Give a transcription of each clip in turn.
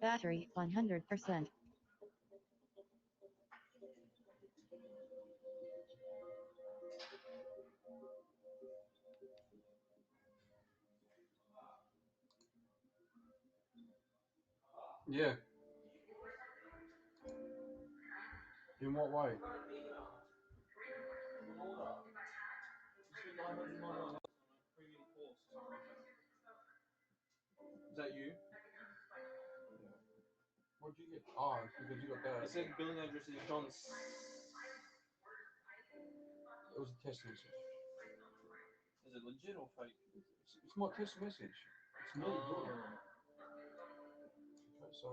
Battery 100%. Yeah. In what way? Is that you? Yeah. What did you get? Oh, it's because you got that. It said billing address is John's. It was a test message. Is it legit or fake? It's my test message. It's me doing it. Okay, so.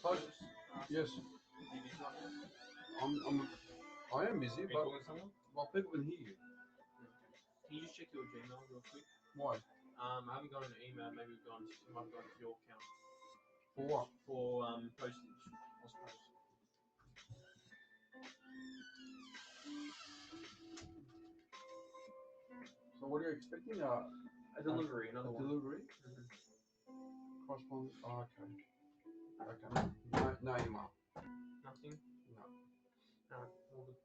Post. Yes. Maybe it's not here. I am busy, Are you but talking to someone? well, people can hear you. Okay. Can you just check your Gmail real quick? Why? I haven't gone to email. Maybe it might have gone to your account For what? for postage, I suppose. So what are you expecting? A delivery, A another one. delivery? Mhm. Correspondence? Oh, okay. Okay. No email. Nothing. No. Alright, all good.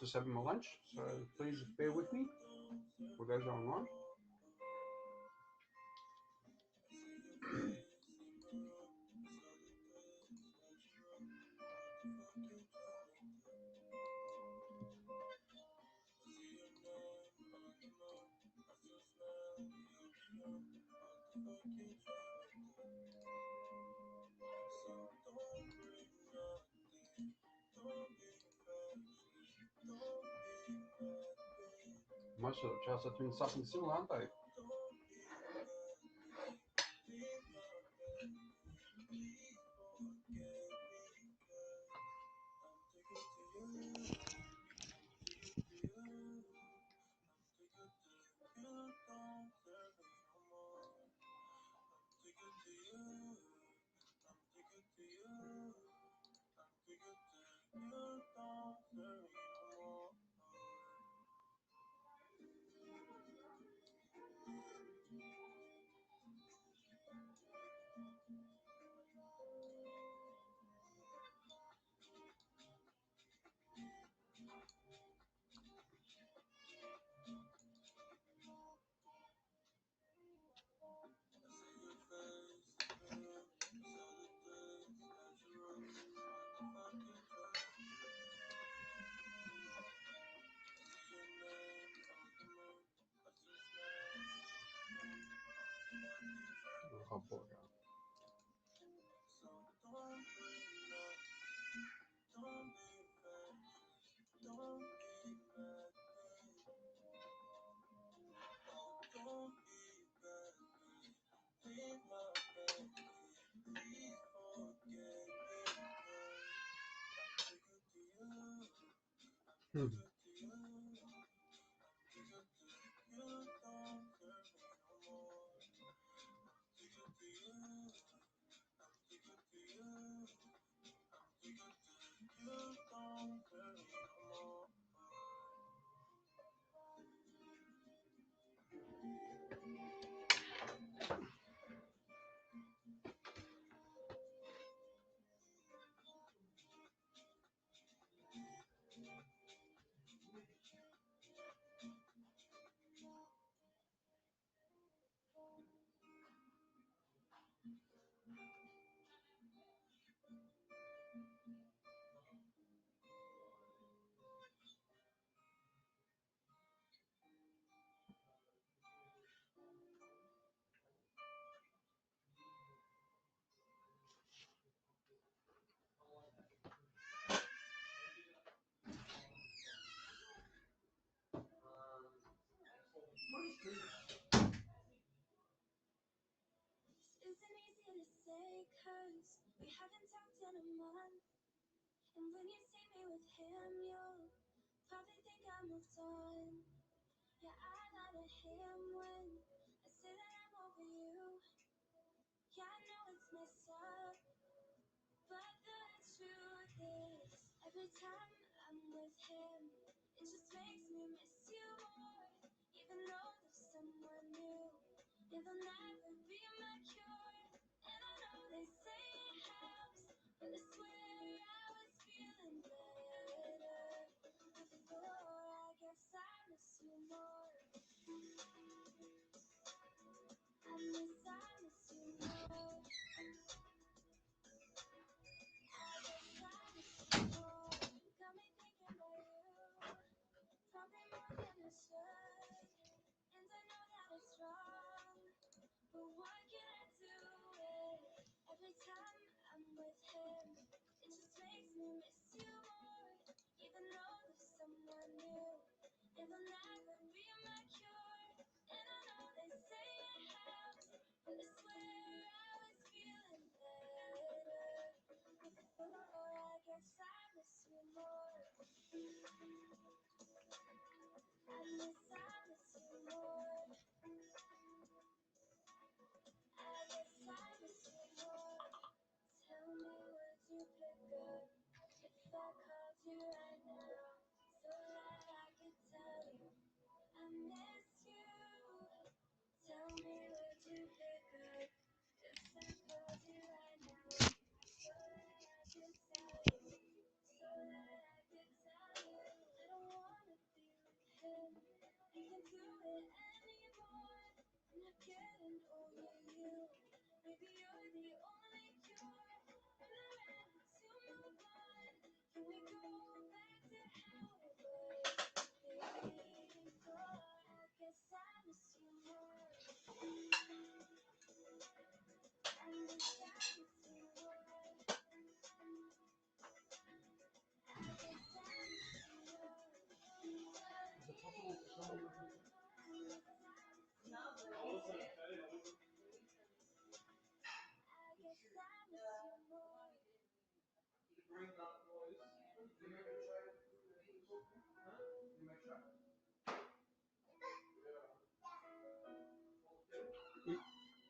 Just having my lunch, so please bear with me for those online. Most of the chats are doing something similar, aren't they? Oh, boy. Hmm.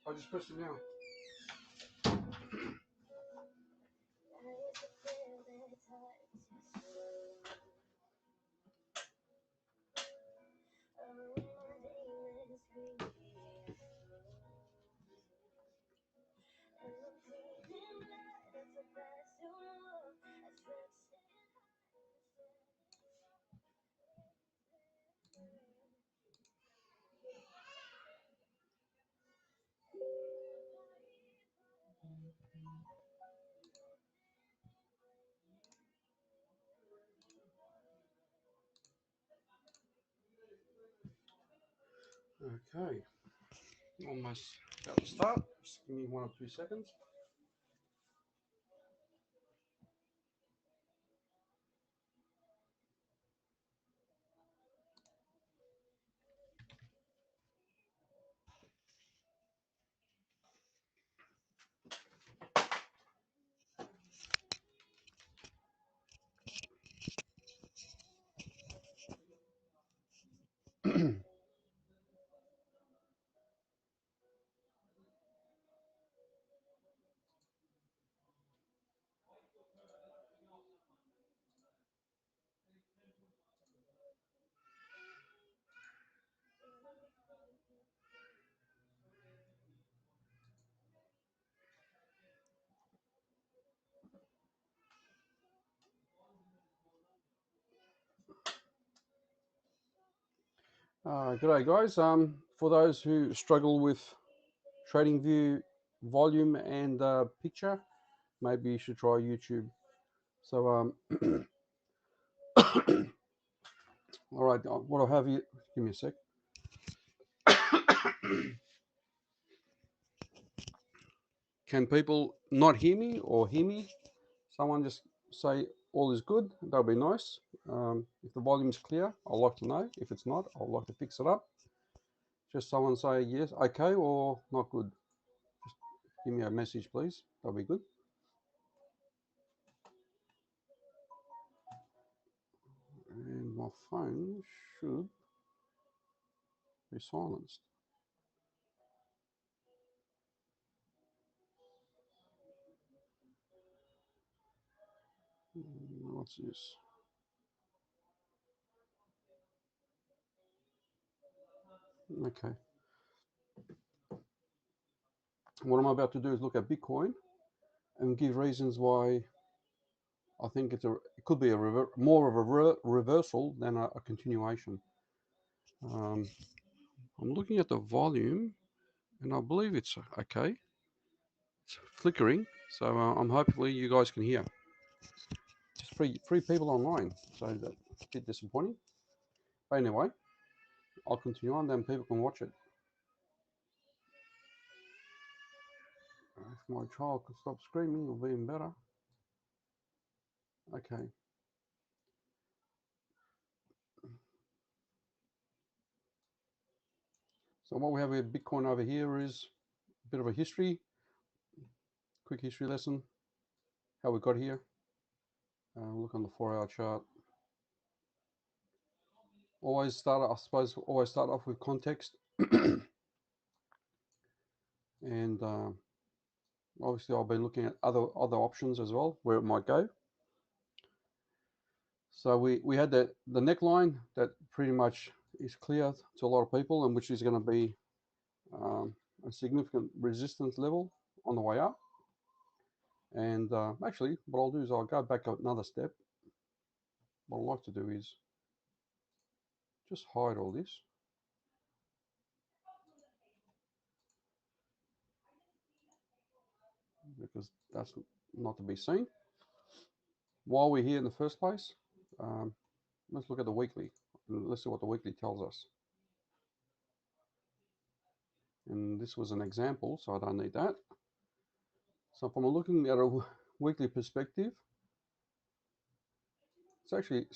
I just pressed it now. Okay, almost about to start. Just give me 1 or 2 seconds. G'day guys. For those who struggle with TradingView volume and picture, maybe you should try YouTube. So all right, what I have here, give me a sec. Can people not hear me or hear me? Someone just say all is good. That'll be nice. If the volume's clear, I'd like to know. If it's not, I'd like to fix it up. Just someone say yes, okay, or not good. Just give me a message, please. That'll be good. And my phone should be silenced. What's this? Okay. What I'm about to do is look at Bitcoin and give reasons why I think it could be more of a reversal than a continuation. I'm looking at the volume, and I believe it's okay. It's flickering, so I'm hopefully you guys can hear. Just three people online, so that's a bit disappointing. But anyway, I'll continue on, then people can watch it. If my child could stop screaming, it'll be even better. Okay. So what we have with Bitcoin over here is a bit of a history, quick history lesson, how we got here. Look on the 4-hour chart. Always start off with context. And obviously I've been looking at other options as well, where it might go. So we had the neckline that pretty much is clear to a lot of people, and which is going to be a significant resistance level on the way up. And actually, what I'll do is I'll go back another step. What I like to do is just hide all this. Because that's not to be seen. While we're here in the first place, let's look at the weekly. Let's see what the weekly tells us. And this was an example, so I don't need that. So from looking at a weekly perspective, it's actually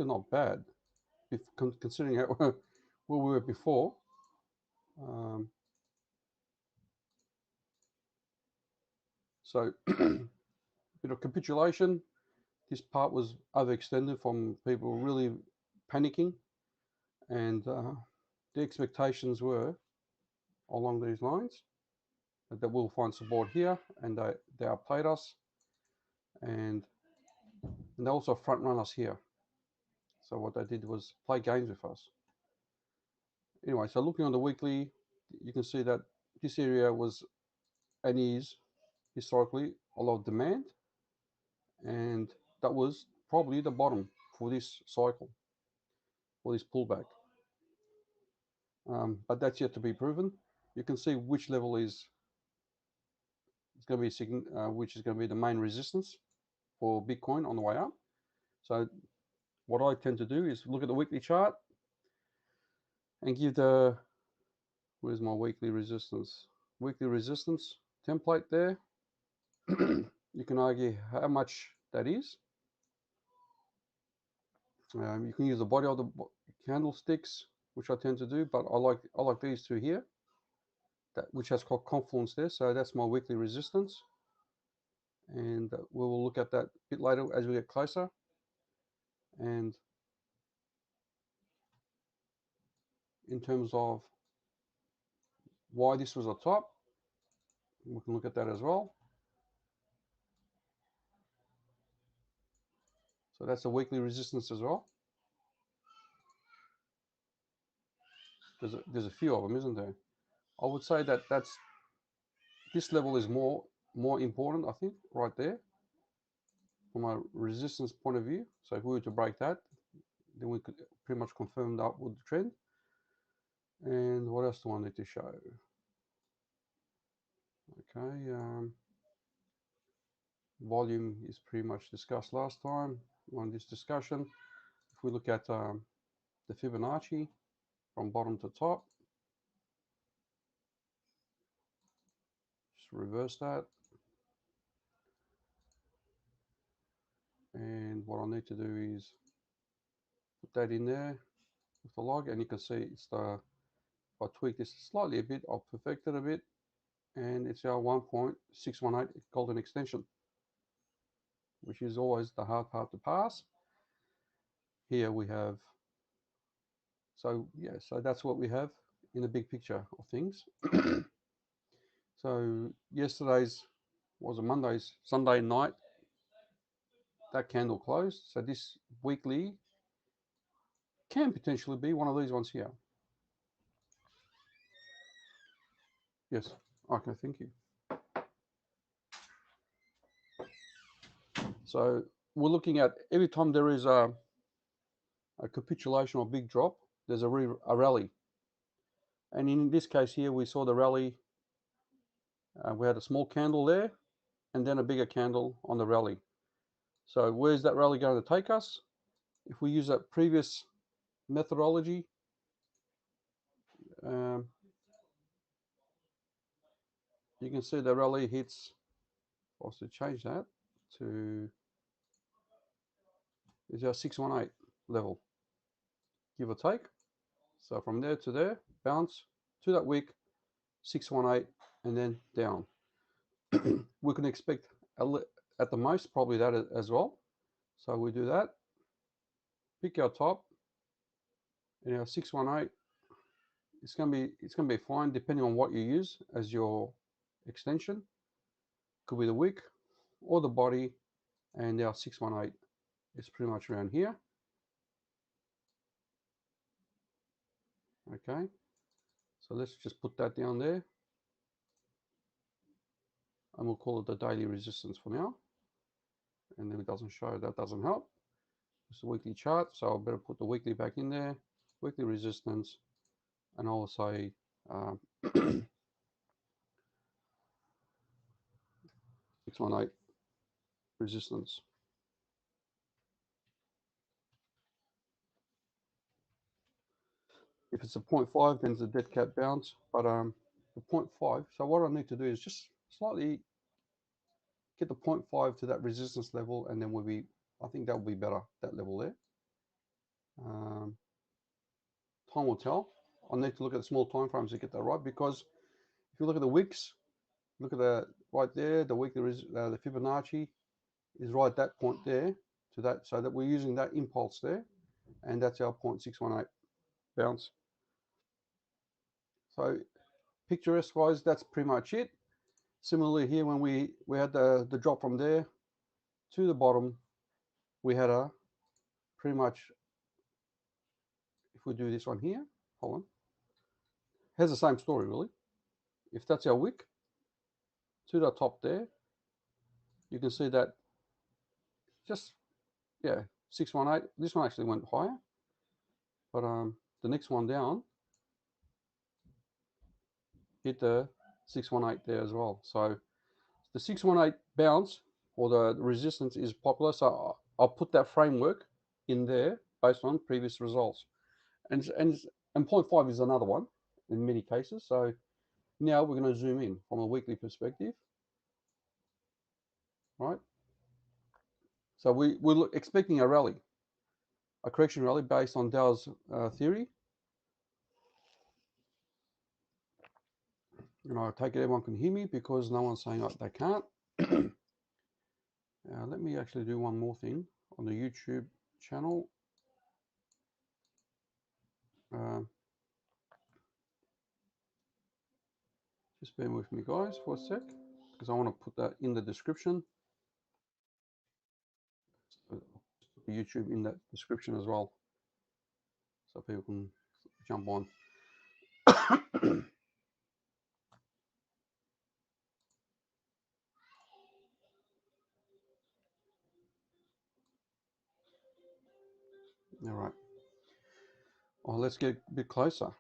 not bad, if considering how, where we were before. So bit of capitulation. This part was overextended from people really panicking, and the expectations were along these lines. that will find support here, and they outplayed us, and they also front run us here. So what they did was play games with us. Anyway, so looking on the weekly, you can see that this area was and is historically a lot of demand, and that was probably the bottom for this cycle, for this pullback. But that's yet to be proven. You can see which level is going to be which is going to be the main resistance for Bitcoin on the way up. So what I tend to do is look at the weekly chart and give the, where's my weekly resistance? Weekly resistance template there. You can argue how much that is. You can use the body of the candlesticks, which I tend to do, but I like these two here, which has got confluence there. So that's my weekly resistance, and we will look at that a bit later as we get closer. And in terms of why this was a top, we can look at that as well. So that's a weekly resistance as well. There's a few of them, isn't there? I would say that this level is more important, I think, right there, from a resistance point of view. So if we were to break that, then we could pretty much confirm the upward trend. And what else do I need to show? Okay, volume is pretty much discussed last time on this discussion. If we look at the Fibonacci from bottom to top, just reverse that. And what I need to do is put that in there with the log, and you can see it's the, if I tweak this slightly a bit, I'll perfect it a bit, and it's our 1.618 golden extension, which is always the hard part to pass. Here we have, so yeah, so that's what we have in the big picture of things. So yesterday's was a Monday's Sunday night, that candle closed. So this weekly can potentially be one of these ones here. Yes, okay, thank you. So we're looking at every time there is a capitulation or big drop, there's a rally. And in this case here, we saw the rally. We had a small candle there, and then a bigger candle on the rally. So where's that rally going to take us? If we use that previous methodology, you can see the rally hits, also change that to, is our 618 level, give or take. So from there to there, bounce to that wick, 618, and then down. We can expect at the most probably that as well. So we do that, pick our top, and our 618. It's gonna be fine depending on what you use as your extension. Could be the wick or the body, and our 618 is pretty much around here. Okay, so let's just put that down there, and we'll call it the daily resistance for now. And if it doesn't show, that doesn't help. It's a weekly chart, so I better put the weekly back in there. Weekly resistance, and I'll say 618 resistance. If it's a 0.5, then it's a dead cat bounce. But the 0.5, so what I need to do is just slightly get the 0.5 to that resistance level, and then we'll be, I think that will be better, that level there. Time will tell. I need to look at the small time frames to get that right, because if you look at the wicks, look at the right there, the weekly the Fibonacci is right at that point there to that, so that we're using that impulse there, and that's our 0.618 bounce. So picturesque wise, that's pretty much it. Similarly here, when we had the drop from there to the bottom, we had a pretty much, if we do this one here, hold on, has the same story really. If that's our wick to the top there, you can see that just, yeah, 618. This one actually went higher, but the next one down hit the 618 there as well. So the 618 bounce or the resistance is popular. So I'll put that framework in there based on previous results. And 0.5 is another one in many cases. So now we're going to zoom in from a weekly perspective, right? So we're expecting a rally, a correction rally based on Dow's theory. And I take it everyone can hear me because no one's saying they can't. Let me actually do one more thing on the YouTube channel. Just bear with me, guys, for a sec, because I want to put that in the description. So put the YouTube in that description as well, so people can jump on. All right. Well, let's get a bit closer.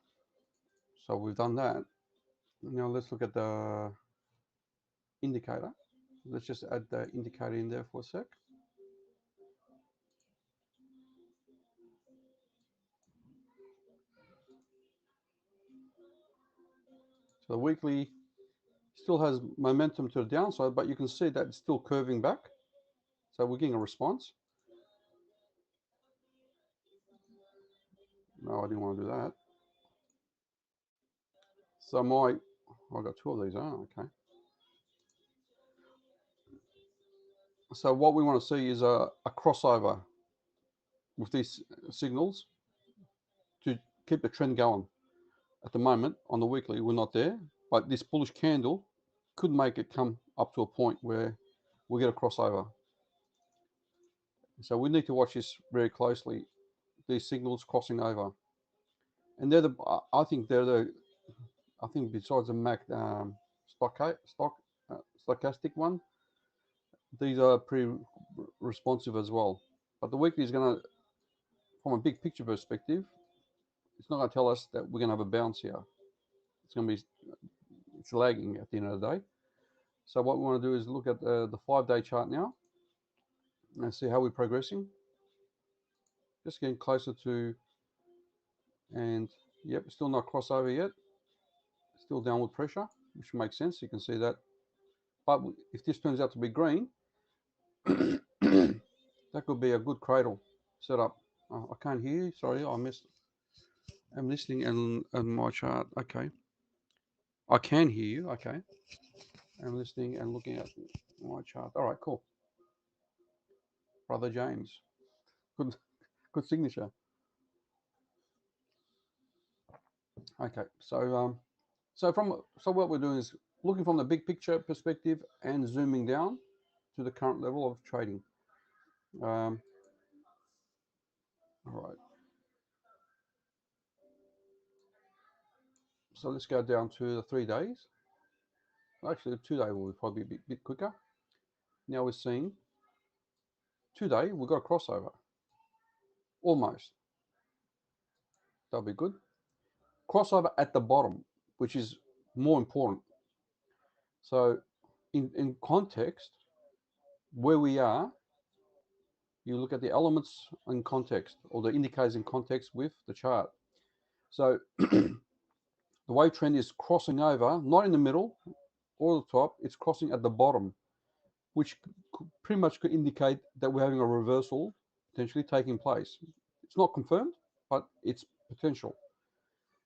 So we've done that. Now let's look at the indicator. Let's just add the indicator in there for a sec. So the weekly still has momentum to the downside, but you can see that it's still curving back. So we're getting a response. No, I didn't want to do that. So I've got two of these, okay. So what we want to see is a crossover with these signals to keep the trend going. At the moment, on the weekly, we're not there, but this bullish candle could make it come up to a point where we get a crossover. So we need to watch this very closely, these signals crossing over. And I think besides the stochastic one, these are pretty responsive as well. But the weekly is going to, from a big picture perspective, it's not going to tell us that we're going to have a bounce here. It's lagging at the end of the day. So what we want to do is look at the 5-day chart now and see how we're progressing. Just getting closer to, and yep, still not crossover yet. Still downward pressure, which makes sense. You can see that. But if this turns out to be green, that could be a good cradle setup. I can't hear you. Sorry, I missed. I'm listening and my chart. Okay. I can hear you. Okay. I'm listening and looking at my chart. All right, cool. Brother James. Good, good signature. Okay, so what we're doing is looking from the big picture perspective and zooming down to the current level of trading. All right. So let's go down to the 3 days. Actually, the 2-day will probably be a bit quicker. Now we're seeing 2-day, we've got a crossover. Almost. That'll be good. Crossover at the bottom, which is more important. So in context, where we are, you look at the elements in context or the indicators in context with the chart. So the wave trend is crossing over, not in the middle or the top, it's crossing at the bottom, which pretty much could indicate that we're having a reversal potentially taking place. It's not confirmed, but it's potential.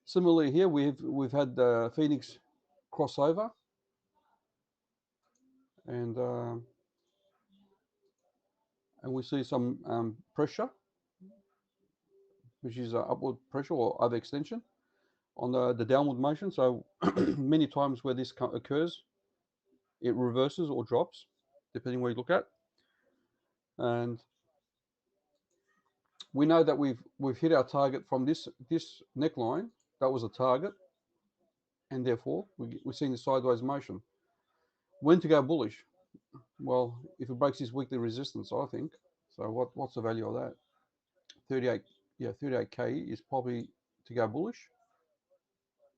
Similarly here, we've had the Phoenix crossover, and we see some pressure, which is upward pressure or overextension on the downward motion. So many times where this occurs, it reverses or drops, depending where you look at. And we know that we've hit our target from this neckline. That was a target, and therefore we're seeing the sideways motion. When to go bullish? Well, if it breaks this weekly resistance, I think. So what's the value of that? 38, yeah, 38k is probably to go bullish.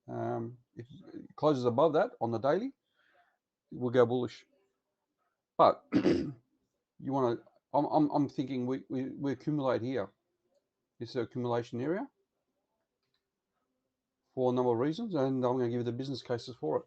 If it closes above that on the daily, we'll go bullish. But you want to, I'm thinking we accumulate here. This is an accumulation area for a number of reasons, and I'm going to give you the business cases for it.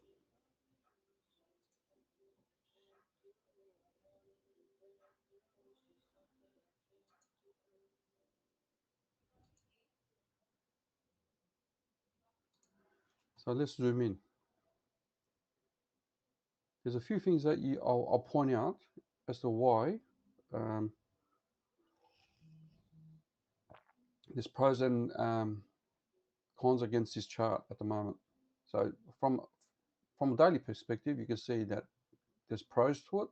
So let's zoom in. There's a few things that I'll point out as to why there's pros and cons against this chart at the moment. So from a daily perspective, you can see that there's pros to it.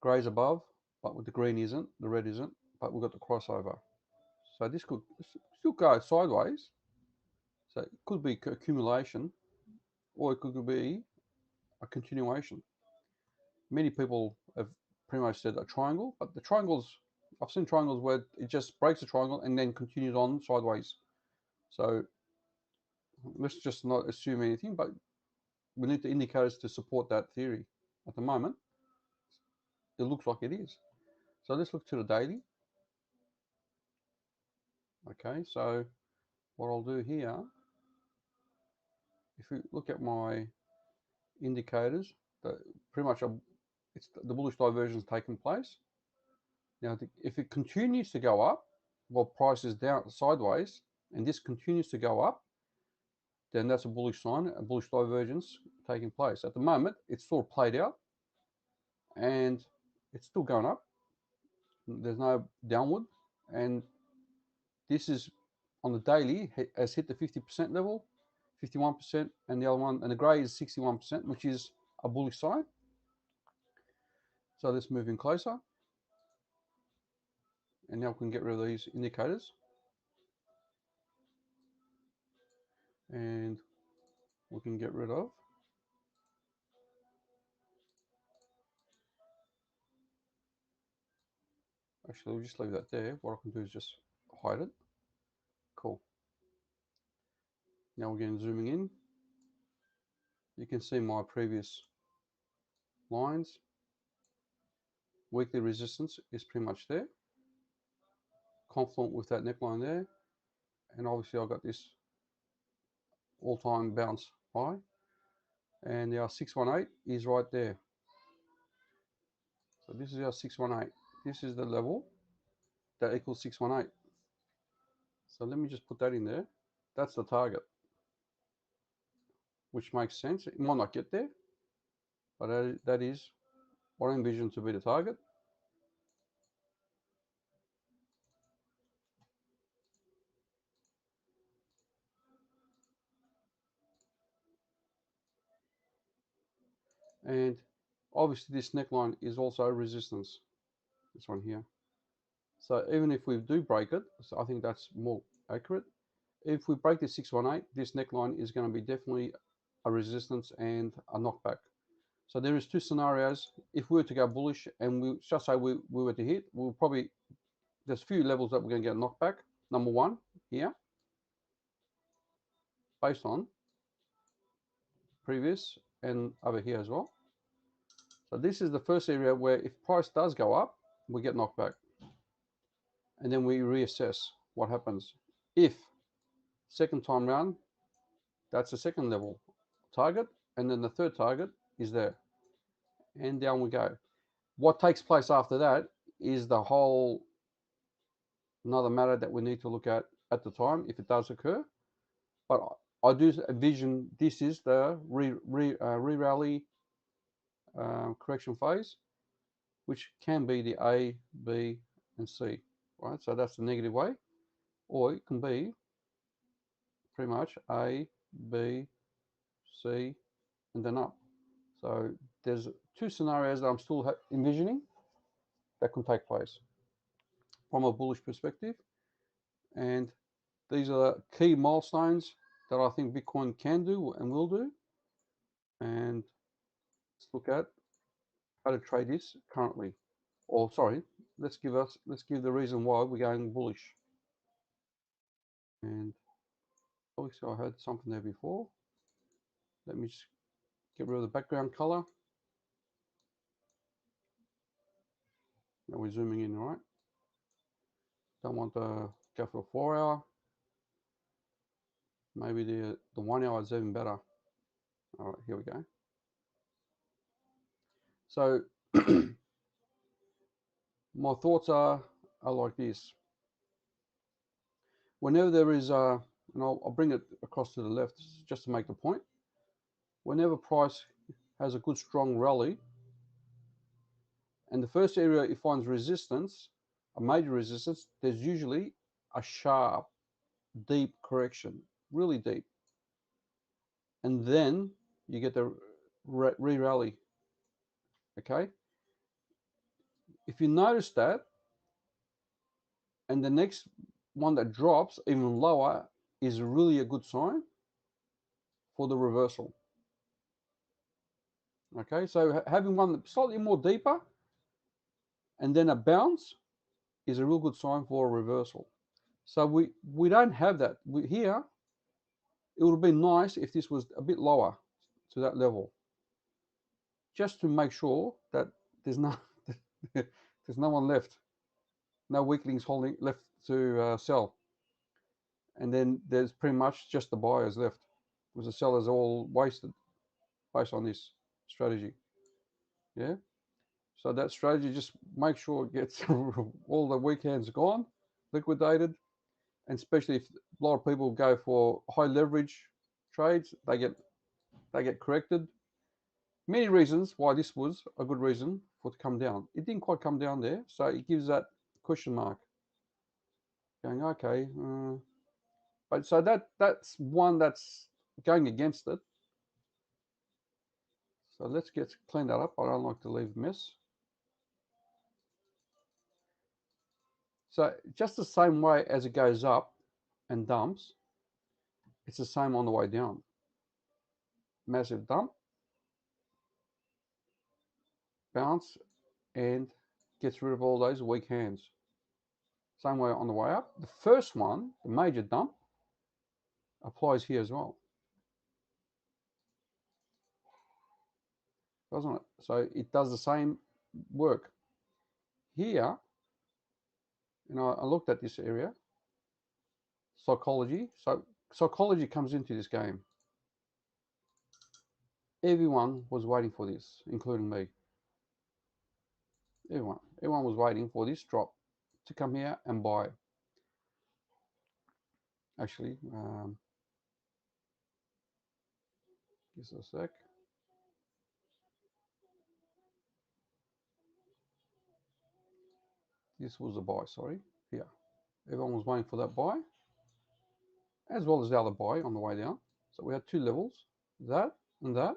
Grey's above, but with the green isn't, the red isn't, but we've got the crossover. So this could still go sideways. So it could be accumulation, or it could be a continuation. Many people have pretty much said a triangle, but the triangles, I've seen triangles where it just breaks the triangle and then continues on sideways. So let's just not assume anything, but we need the indicators to support that theory. At the moment, it looks like it is. So let's look to the daily. Okay, so what I'll do here, if you look at my indicators, pretty much it's the bullish diversion is taking place. Now, if it continues to go up, while price is down sideways, and this continues to go up, then that's a bullish sign, a bullish divergence taking place. At the moment, it's sort of played out, and it's still going up. There's no downward, and this is on the daily has hit the 50% level, 51%, and the other one, and the grey is 61%, which is a bullish sign. So let's move in closer, and now we can get rid of these indicators, and we can get rid of. Actually, we'll just leave that there. What I can do is just hide it. Cool. Now again, zooming in, you can see my previous lines. Weekly resistance is pretty much there, confluent with that neckline there, and obviously I've got this all-time bounce high, and our 618 is right there. So this is our 618. This is the level that equals 618. So let me just put that in there. That's the target, which makes sense. It might not get there, but that is what I envision to be the target. And obviously this neckline is also resistance, this one here. So even if we do break it, so I think that's more accurate. If we break the 618, this neckline is going to be definitely a resistance and a knockback. So there is two scenarios. If we were to go bullish and we just say we were to hit, we'll probably, there's a few levels that we're going to get a knockback. Number one here, based on previous and over here as well. So this is the first area where if price does go up, we get knocked back. And then we reassess what happens. If second time round, that's the second level target, and then the third target is there. And down we go. What takes place after that is the whole another matter that we need to look at the time if it does occur. But I do envision this is the re-rally correction phase, which can be the A, B, and C, right? So that's the negative way, or it can be pretty much A, B, C, and then up. So there's two scenarios that I'm still envisioning that can take place from a bullish perspective, and these are key milestones that I think Bitcoin can do and will do. And let's look at how to trade this currently. Or sorry, let's give the reason why we're going bullish. And obviously I had something there before. Let me just get rid of the background color. Now we're zooming in, right? Don't want to go for a 4 hour. Maybe the 1 hour is even better. All right, here we go. So my thoughts are like this. Whenever there is and I'll bring it across to the left just to make the point. Whenever price has a good strong rally, and the first area it finds resistance, a major resistance, there's usually a sharp, deep correction, really deep. And then you get the re-rally, okay? If you notice that, and the next one that drops even lower is really a good sign for the reversal. Okay, so having one slightly more deeper and then a bounce is a real good sign for a reversal. So we don't have that. Here, it would have been nice if this was a bit lower to that level, just to make sure that there's no there's no one left, no weaklings holding left to sell, and then there's pretty much just the buyers left, because the sellers are all wasted based on this strategy. Yeah. So that strategy, just make sure it gets all the weak hands gone, liquidated, and especially if a lot of people go for high leverage trades, they get corrected. Many reasons why this was a good reason for it to come down. It didn't quite come down there, so it gives that question mark. Going, okay, but so that's one that's going against it. So let's clean that up. I don't like to leave mess. So just the same way as it goes up and dumps, it's the same on the way down. Massive dump, bounce, and gets rid of all those weak hands. Same way on the way up. The first one, the major dump, applies here as well. Doesn't it? So it does the same work. Here, I looked at this area, psychology. So psychology comes into this game. Everyone was waiting for this, including me. Everyone was waiting for this drop to come here and buy. Actually, just a sec. This was a buy, sorry. Here. Everyone was waiting for that buy, as well as the other buy on the way down. So we had two levels, that and that.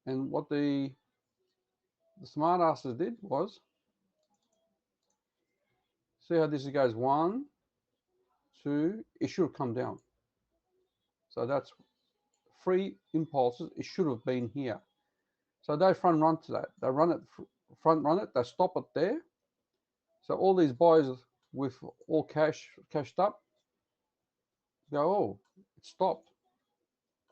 And what the smart asses did was, see how this goes, 1, 2, it should have come down. So that's free impulses. It should have been here. So they front run to that. They front run it. They stop it there. So all these buyers with all cashed up, go, oh, it stopped,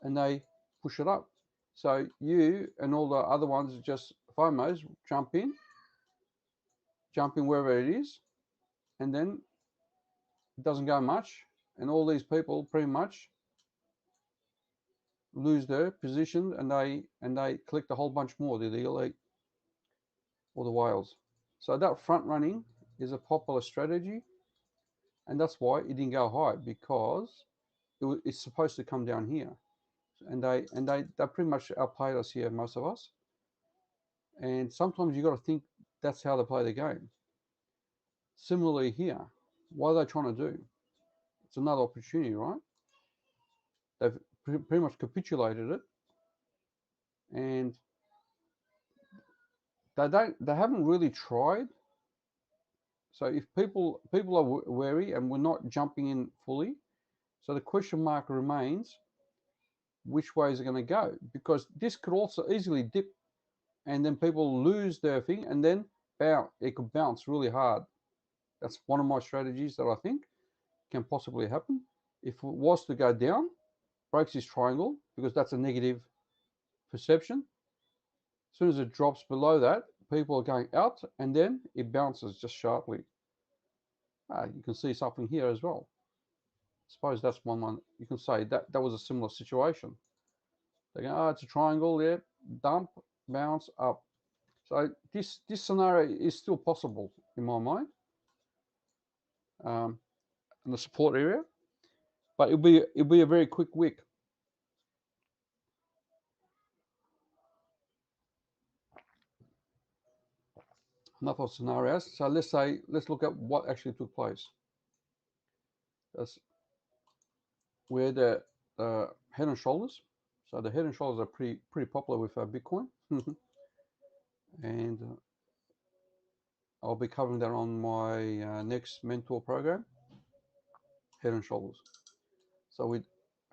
and they push it up. So you and all the other ones just FOMOs jump in wherever it is, and then it doesn't go much, and all these people pretty much lose their position, and they collect a whole bunch more. They're the elite or the whales. So that front running is a popular strategy, and that's why it didn't go high, because it's supposed to come down here, and they pretty much outplayed us here, most of us. And sometimes you got to think that's how they play the game. Similarly here, what are they trying to do? It's another opportunity, right? They've pretty much capitulated it, and they haven't really tried. So if people are wary and we're not jumping in fully, so the question mark remains, which way is it going to go? Because this could also easily dip, and then people lose their thing, and then it could bounce really hard. That's one of my strategies that I think can possibly happen. If it was to go down, breaks this triangle, because that's a negative perception. As soon as it drops below that, people are going out, and then it bounces just sharply. You can see something here as well. I suppose that's one you can say that was a similar situation. They go, oh, it's a triangle, yeah, dump, bounce, up. So this scenario is still possible in my mind, in the support area, but it'll be a very quick wick. Enough of scenarios. So let's look at what actually took place. That's where the head and shoulders. So the head and shoulders are pretty popular with Bitcoin, and I'll be covering that on my next mentor program, head and shoulders. So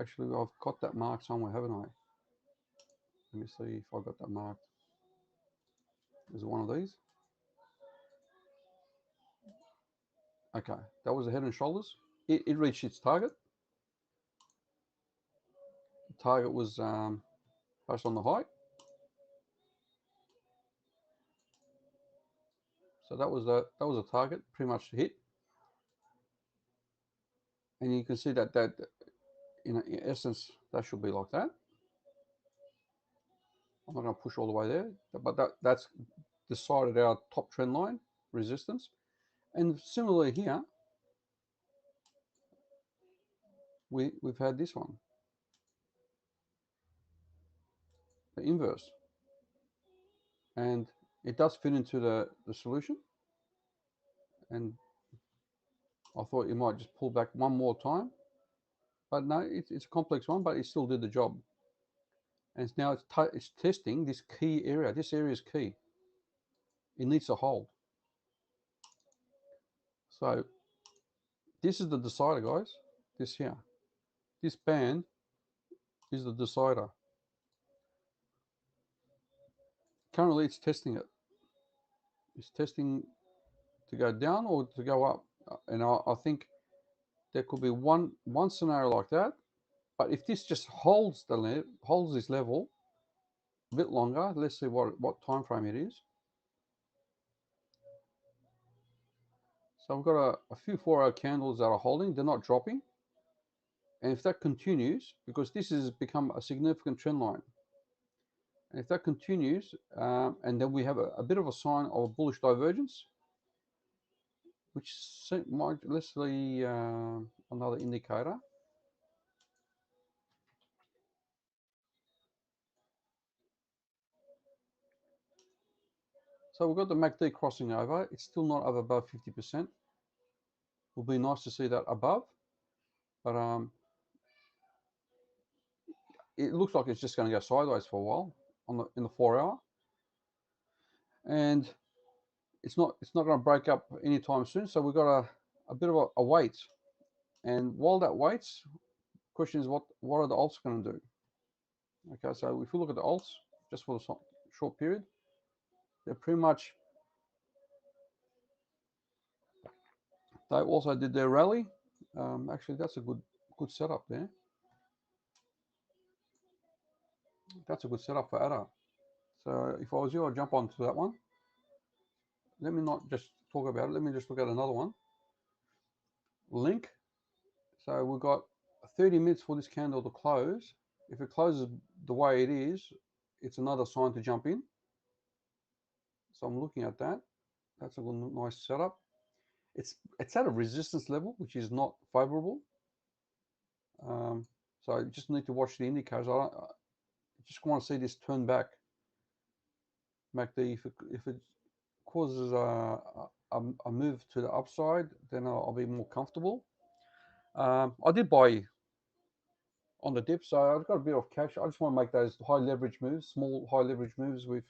I've got that marked somewhere, haven't I? Let me see if I got that marked. Is it one of these? Okay, that was the head and shoulders. It reached its target. The target was based on the height. So that was a target, pretty much hit. And you can see that in essence that should be like that. I'm not going to push all the way there, but that's decided our top trend line resistance. And similarly here, we've had this one, the inverse, and it does fit into the solution. And I thought you might just pull back one more time, but no, it's a complex one, but it still did the job. And now it's testing this key area. This area is key. It needs to hold. So this is the decider, guys. This here, this band is the decider. Currently, it's testing it. It's testing to go down or to go up. And I think there could be one scenario like that. But if this just holds this level a bit longer, let's see what time frame it is. So we've got a few 4-hour candles that are holding. They're not dropping. And if that continues, because this has become a significant trend line, and if that continues, and then we have a bit of a sign of a bullish divergence, which might, let's see another indicator. So we've got the MACD crossing over. It's still not over above 50%. Will be nice to see that above, but it looks like it's just going to go sideways for a while in the 4-hour, and it's not going to break up anytime soon. So we've got a bit of a wait, and while that waits, question is what are the alts going to do? Okay, so if you look at the alts just for the short period, they're pretty much, they also did their rally. Actually, that's a good setup there. That's a good setup for ADA. So if I was you, I'd jump onto that one. Let me not just talk about it. Let me just look at another one. Link. So we've got 30 minutes for this candle to close. If it closes the way it is, it's another sign to jump in. So I'm looking at that. That's a good, nice setup. It's at a resistance level, which is not favorable. So you just need to watch the indicators. I just want to see this turn back. MACD, if it causes a move to the upside, then I'll be more comfortable. I did buy on the dip, so I've got a bit of cash. I just want to make those high leverage moves, small high leverage moves with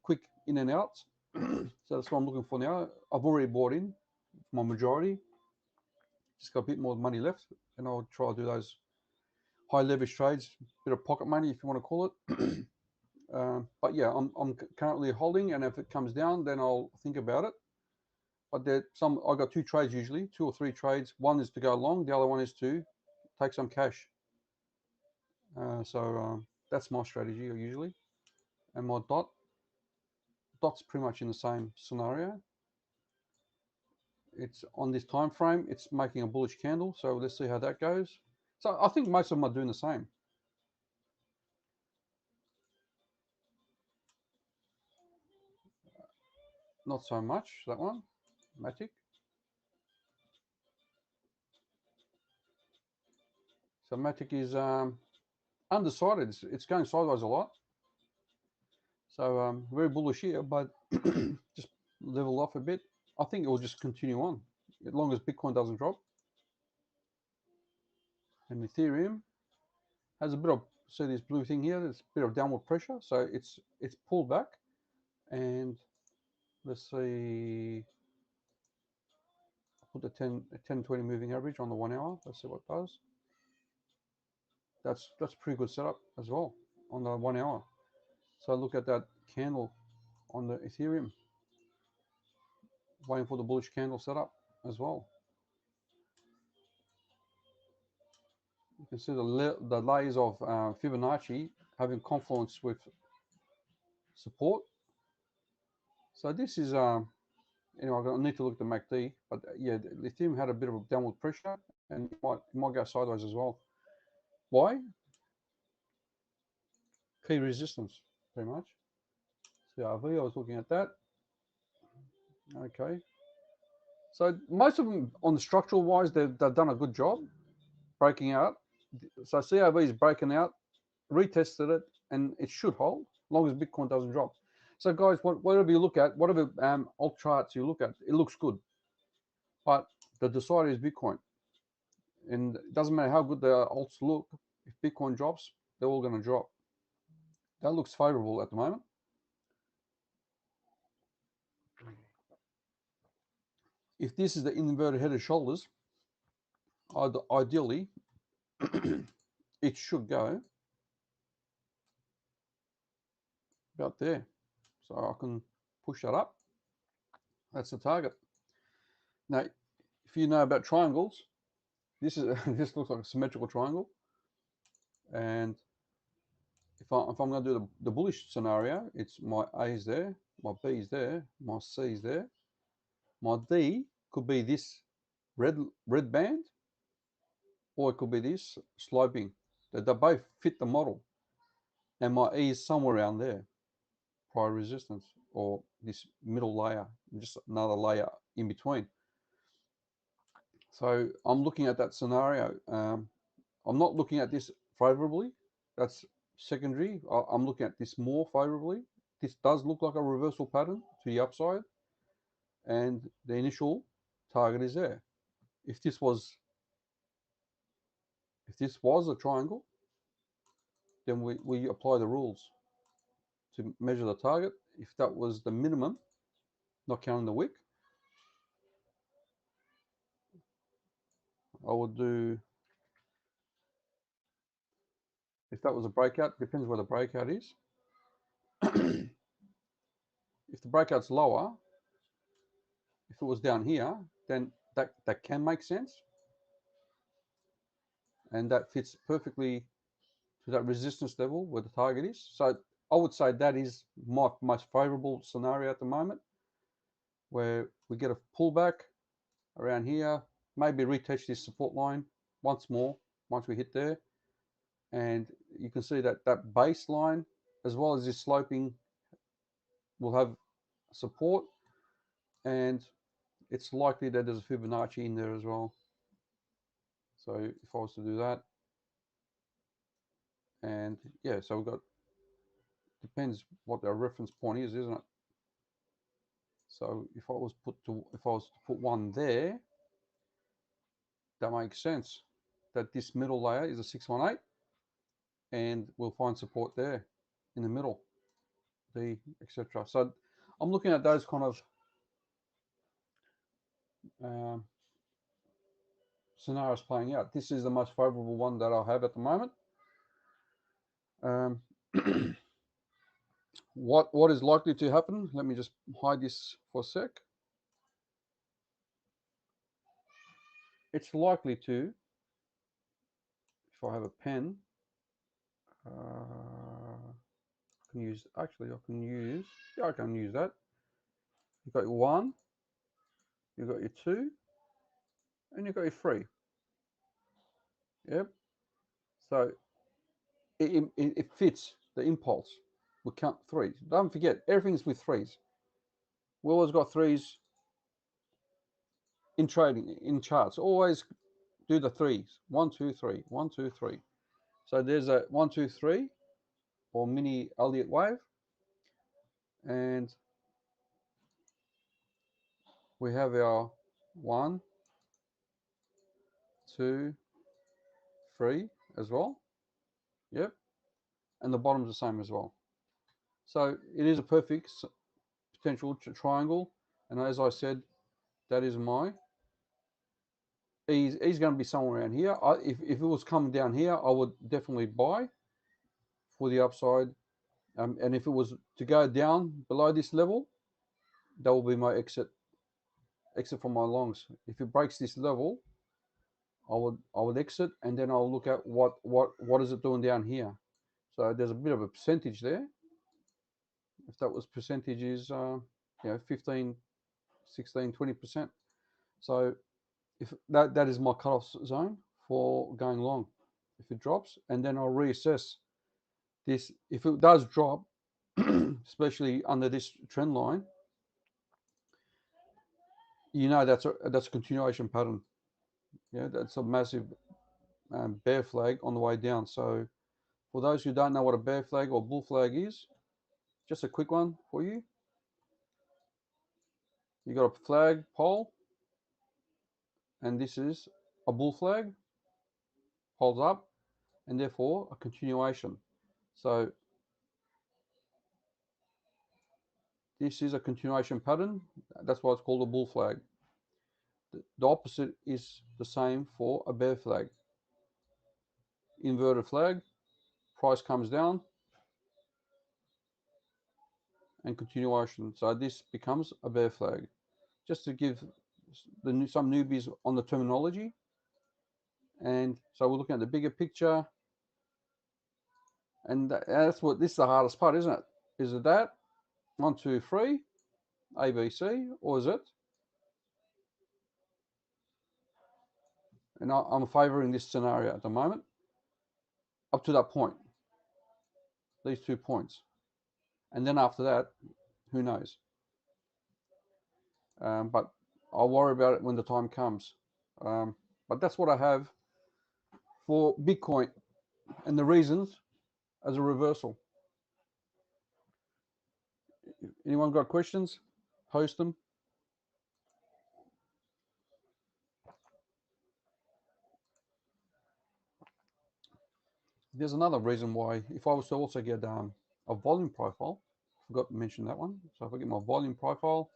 quick in and out. So that's what I'm looking for now. I've already bought in my majority. Just got a bit more money left, and I'll try to do those high leverage trades, bit of pocket money if you want to call it. But yeah, I'm currently holding, and if it comes down, then I'll think about it. But I got two trades usually, two or three trades. One is to go long, the other one is to take some cash. So that's my strategy usually. And my dot's pretty much in the same scenario. It's on this time frame. It's making a bullish candle. So let's see how that goes. So I think most of them are doing the same. Not so much that one, Matic. So Matic is undecided. It's going sideways a lot. So very bullish here, but just level off a bit. I think it will just continue on as long as Bitcoin doesn't drop. And Ethereum has a bit of, see this blue thing here, there's a bit of downward pressure. So it's pulled back. And let's see, put the 10-20 moving average on the 1 hour. Let's see what it does. That's a pretty good setup as well on the 1 hour. So look at that candle on the Ethereum, waiting for the bullish candle setup as well. You can see the layers of Fibonacci having confluence with support. So this is anyway, I need to look at the MACD, but yeah, the Ethereum had a bit of a downward pressure, and it might go sideways as well. Why? Key resistance, pretty much. CRV, I was looking at that. Okay. So most of them, on the structural wise, they've done a good job breaking out. So CRV is breaking out, retested it, and it should hold as long as Bitcoin doesn't drop. So guys, whatever you look at, whatever alt charts you look at, it looks good. But the decider is Bitcoin. And it doesn't matter how good the alts look, if Bitcoin drops, they're all going to drop. That looks favorable at the moment. If this is the inverted head and shoulders, ideally, it should go about there. So I can push that up. That's the target. Now, if you know about triangles, this looks like a symmetrical triangle. And if I'm going to do the bullish scenario, it's my A is there, my B is there, my C is there. My D could be this red band, or it could be this sloping. They both fit the model. And my E is somewhere around there, prior resistance, or this middle layer, just another layer in between. So I'm looking at that scenario. I'm not looking at this favorably. That's secondary. I'm looking at this more favorably. This does look like a reversal pattern to the upside, and the initial target is there. If this was a triangle, then we apply the rules to measure the target. If that was the minimum, not counting the wick, I would do, if that was a breakout, depends where the breakout is. If the breakout's lower, if it was down here, then that can make sense. And that fits perfectly to that resistance level where the target is. So I would say that is my most favorable scenario at the moment, where we get a pullback around here, maybe retest this support line once more, once we hit there. And you can see that that baseline, as well as this sloping, will have support, and it's likely that there's a Fibonacci in there as well. So if I was to do that, and yeah, so we've got, depends what our reference point is, isn't it? So if I was to put one there, that makes sense. That this middle layer is a 618, and we'll find support there in the middle. D, etc. So I'm looking at those kind of um, scenarios playing out. This is the most favorable one that I have at the moment. Um, what is likely to happen? Let me just hide this for a sec. It's likely to, if I have a pen, I can use, actually I can use, yeah, I can use that. You've got your 1, you've got your 2, and you've got your 3. Yep. So it fits the impulse. We count 3s. Don't forget, everything's with 3s. We always got 3s in trading, in charts. Always do the 3s. 1, 2, 3, 1, 2, 3. So there's a 1, 2, 3 or mini Elliott wave. And we have our 1, 2, 3 as well. Yep. And the bottom's the same as well. So it is a perfect potential triangle. And as I said, that is my, he's going to be somewhere around here. If it was coming down here, I would definitely buy for the upside. And if it was to go down below this level, that will be my exit from my longs. If it breaks this level, I would exit, and then I'll look at what is it doing down here. So there's a bit of a percentage there. If that was percentage is 15, 16, 20%. So if that is my cutoff zone for going long. If it drops, and then I'll reassess this. If it does drop, especially under this trend line, you know that's a continuation pattern. Yeah, that's a massive bear flag on the way down. So for those who don't know what a bear flag or bull flag is, just a quick one for you. You got a flag pole, and this is a bull flag, holds up, and therefore a continuation. So this is a continuation pattern. That's why it's called a bull flag. The opposite is the same for a bear flag. Inverted flag, price comes down, and continuation. So this becomes a bear flag. Just to give some newbies on the terminology. And so we're looking at the bigger picture. And that's what, this is the hardest part, isn't it? Is it that? 1, 2, 3, A, B, C, or is it? And I'm favoring this scenario at the moment, up to that point, these 2 points. And then after that, who knows? But I'll worry about it when the time comes. But that's what I have for Bitcoin and the reasons as a reversal. Anyone got questions? Post them. There's another reason why, if I was to also get a volume profile, forgot to mention that one. So if I get my volume profile,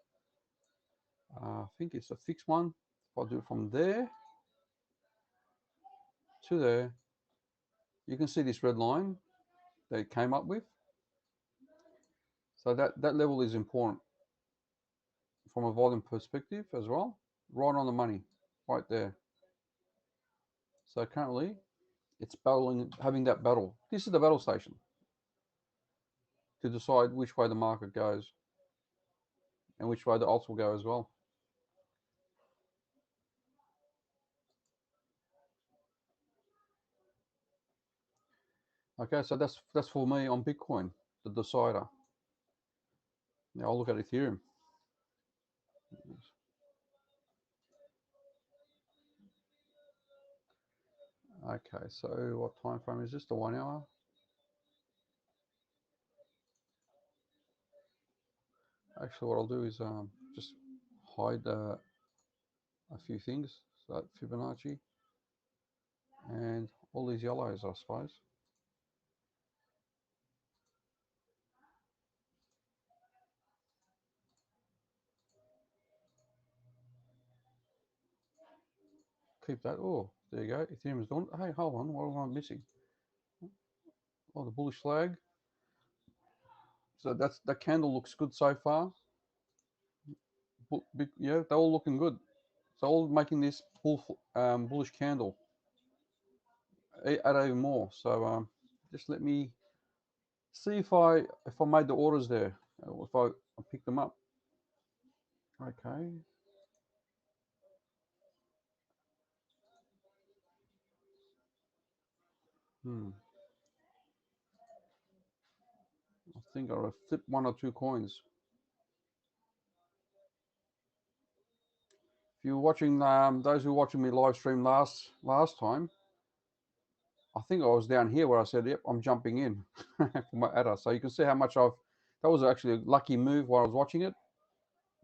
I think it's a fixed one. If I do it from there to there, you can see this red line that it came up with. So that level is important from a volume perspective as well. Right on the money, right there. So currently, it's battling, having that battle. This is the battle station to decide which way the market goes and which way the alts will go as well. Okay, so that's for me on Bitcoin, the decider. Now I'll look at Ethereum. Okay, so what time frame is this? The 1 hour? Actually, what I'll do is just hide a few things. So that Fibonacci and all these yellows, I suppose. keep that. Oh, there you go. Ethereum's done. Hey, hold on. What am I missing? Oh, the bullish flag. So that candle looks good so far. Yeah, they're all looking good. So all making this bullish candle. Add even more. So just let me see if I made the orders there, if I picked them up. Okay. I think I'll flip one or two coins. If you were watching, those who were watching me live stream last time, I think I was down here where I said, "Yep, I'm jumping in for my adder." So you can see how much I've. That was actually a lucky move while I was watching it,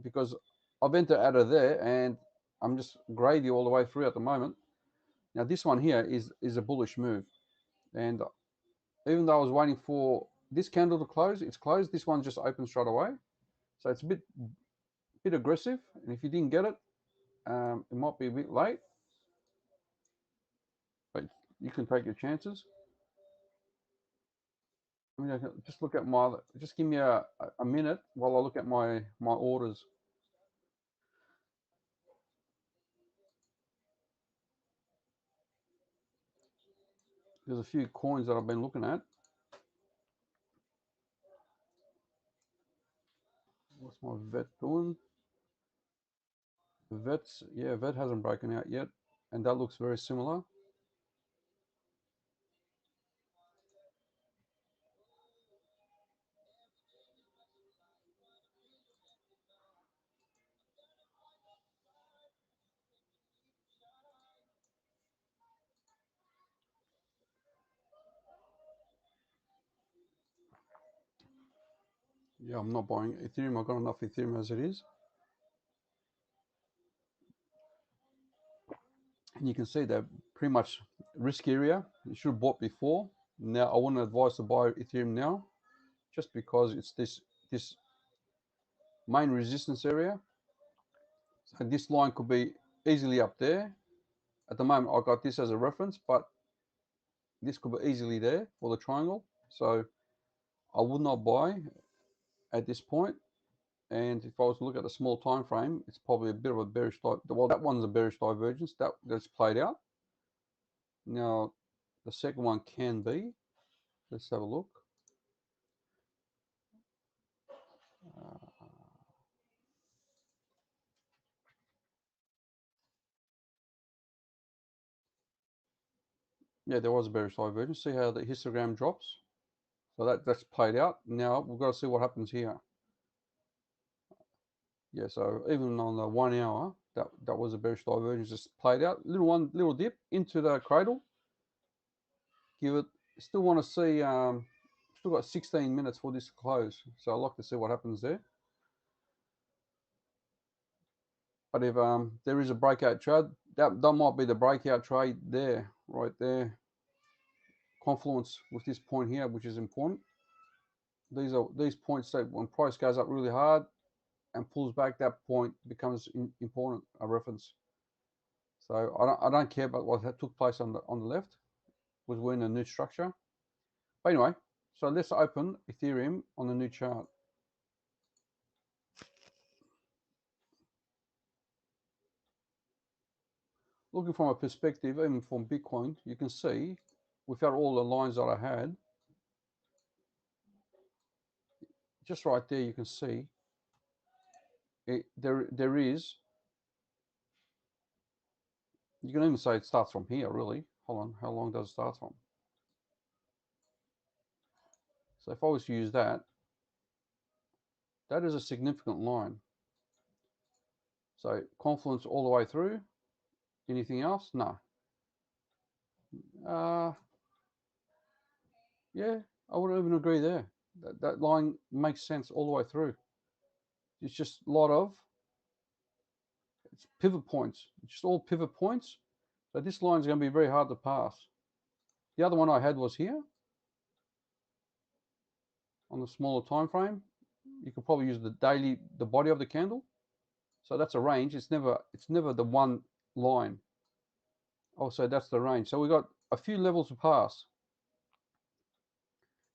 because I've entered adder there, and I'm just gravy all the way through at the moment. Now this one here is a bullish move, and even though I was waiting for this candle to close, it's closed. This one just opened straight away, so it's a bit aggressive. And if you didn't get it, it might be a bit late, but you can take your chances. I mean, I can just look at my. Just give me a minute while I look at my orders. There's a few coins that I've been looking at. What's my vet doing? The vets, yeah, vet hasn't broken out yet, and that looks very similar. Yeah, I'm not buying Ethereum. I've got enough Ethereum as it is. And you can see that pretty much risk area. You should have bought before. Now I wouldn't advise to buy Ethereum now, just because it's this main resistance area. So this line could be easily up there. At the moment, I got this as a reference, but this could be easily there for the triangle. So I would not buy at this point. And if I was to look at the small time frame, it's probably a bit of a bearish. Well, that one's a bearish divergence that's played out. Now, the second one can be. Let's have a look. Yeah, there was a bearish divergence. See how the histogram drops? So that's played out. Now we've got to see what happens here. Yeah, so even on the 1 hour, that was a bearish divergence just played out. Little dip into the cradle. Give it. Still want to see. Still got 16 minutes for this to close. So I'd like to see what happens there. But if there is a breakout trade, that might be the breakout trade there, right there. Confluence with this point here, which is important. These points that when price goes up really hard and pulls back, that point becomes important, a reference. So I don't care about what took place on the left, because we're in a new structure. But anyway, so let's open Ethereum on the new chart. Looking from a perspective, even from Bitcoin, you can see without all the lines that I had, just right there, you can see there is. You can even say it starts from here, really. Hold on, how long does it start from? So if I was to use that, that is a significant line. So confluence all the way through. Anything else? No. Yeah, I would even agree there. That line makes sense all the way through. It's just a lot of it's pivot points. It's just all pivot points. So this line is going to be very hard to pass. The other one I had was here on the smaller time frame. You could probably use the body of the candle. So that's a range. It's never the one line. Oh, so that's the range. So we got a few levels to pass,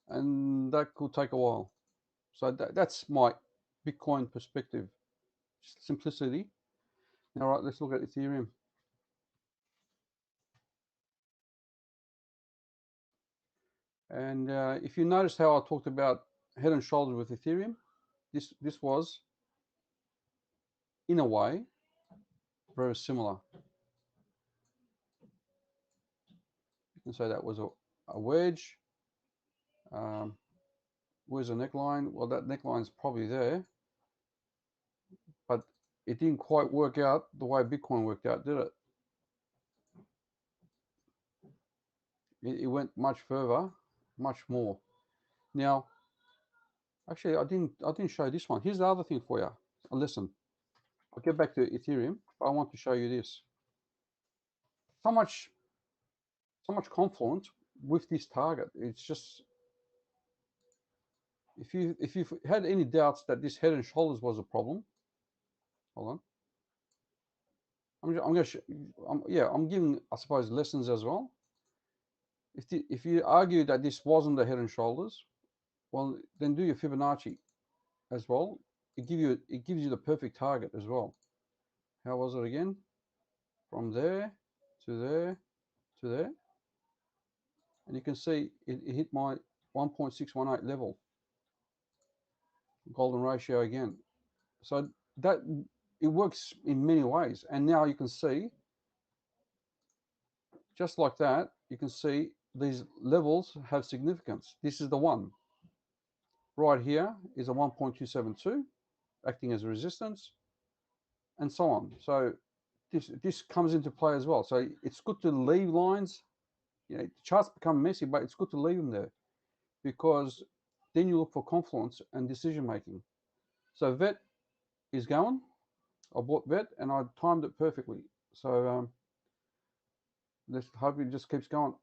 and that could take a while. So that's my Bitcoin perspective, simplicity. All right, let's look at Ethereum. And if you notice how I talked about head and shoulders with Ethereum, this was, in a way, very similar. You can say that was a wedge. Where's the neckline? Well, that neckline's probably there, but it didn't quite work out the way Bitcoin worked out, did it? It went much further, much more. Now, actually, I didn't show this one. Here's the other thing for you. Listen, I'll get back to Ethereum, but I want to show you this. So much confluence with this target. It's just, if you've had any doubts that this head and shoulders was a problem, hold on. I'm going to, I'm giving, I suppose, lessons as well. If you argue that this wasn't the head and shoulders, well, then do your Fibonacci as well. It gives you the perfect target as well. How was it again? From there to there to there, and you can see it hit my 1.618 level, golden ratio again. So that it works in many ways, and now you can see, just like that, you can see these levels have significance. This is the one right here, is a 1.272 acting as a resistance, and so on. So this comes into play as well. So it's good to leave lines. You know, the charts become messy, but it's good to leave them there, because then you look for confluence and decision making. So VET is going. I bought VET and I timed it perfectly. So let's hope it just keeps going.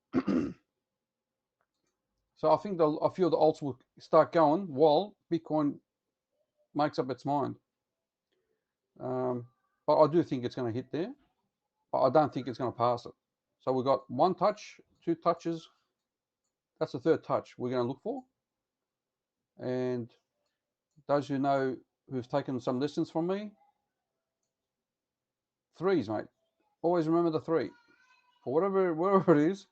So I think a few of the alts will start going while Bitcoin makes up its mind. But I do think it's going to hit there, but I don't think it's going to pass it. So we've got one touch, two touches. That's the third touch we're going to look for. And those who know, who've taken some lessons from me, threes, mate. Always remember the three. For wherever it is,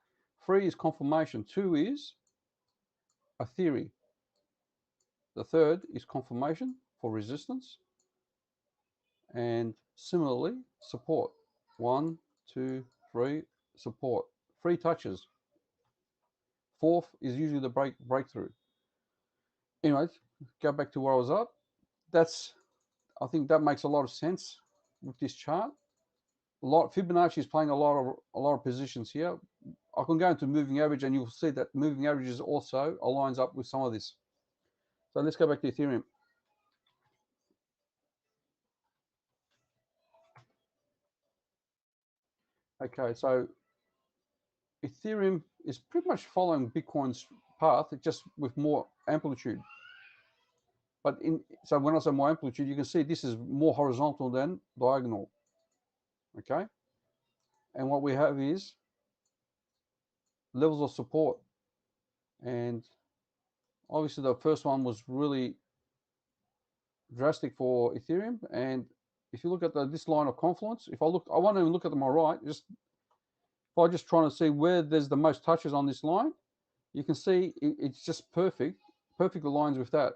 three is confirmation. Two is a theory. The third is confirmation for resistance. And similarly, support. 1, 2, 3, support. Three touches. Fourth is usually the breakthrough. Anyways, go back to where I was at. I think that makes a lot of sense with this chart. Fibonacci is playing a lot of positions here. I can go into moving average, and you'll see that moving averages also aligns up with some of this. So let's go back to Ethereum. Okay, so Ethereum is pretty much following Bitcoin's path, just with more amplitude. But so when I say more amplitude, you can see this is more horizontal than diagonal. Okay, and what we have is levels of support, and obviously the first one was really drastic for Ethereum. And if you look at this line of confluence, I won't even look at my right, if I just trying to see where there's the most touches on this line, you can see it's just perfect aligns with that.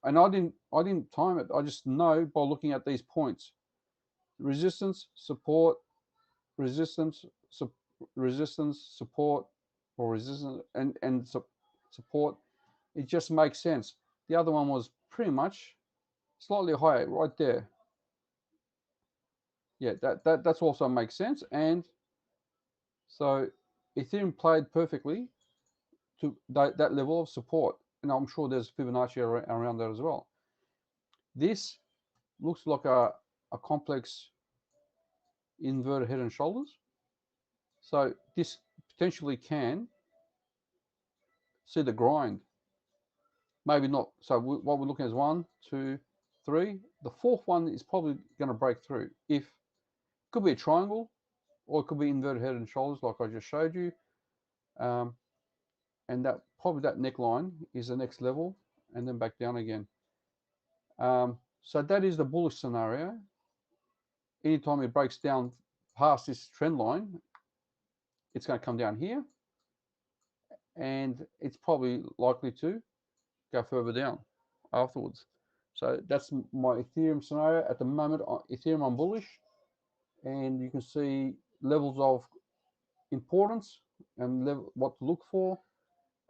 And I didn't time it. I just know by looking at these points: resistance, support, resistance, resistance, support, or resistance and support. It just makes sense. The other one was pretty much slightly higher right there. Yeah, that's also makes sense. And so Ethereum played perfectly to that level of support, and I'm sure there's Fibonacci around that as well. This looks like a complex inverted head and shoulders, so this potentially can see the grind. Maybe not. So what we're looking at is 1, 2, 3. The fourth one is probably going to break through. If could be a triangle, or it could be inverted head and shoulders like I just showed you. And that probably that neckline is the next level, and then back down again. So that is the bullish scenario. Anytime it breaks down past this trend line, it's going to come down here, and it's probably likely to go further down afterwards. So that's my Ethereum scenario at the moment. Ethereum I'm bullish, and you can see levels of importance and what to look for,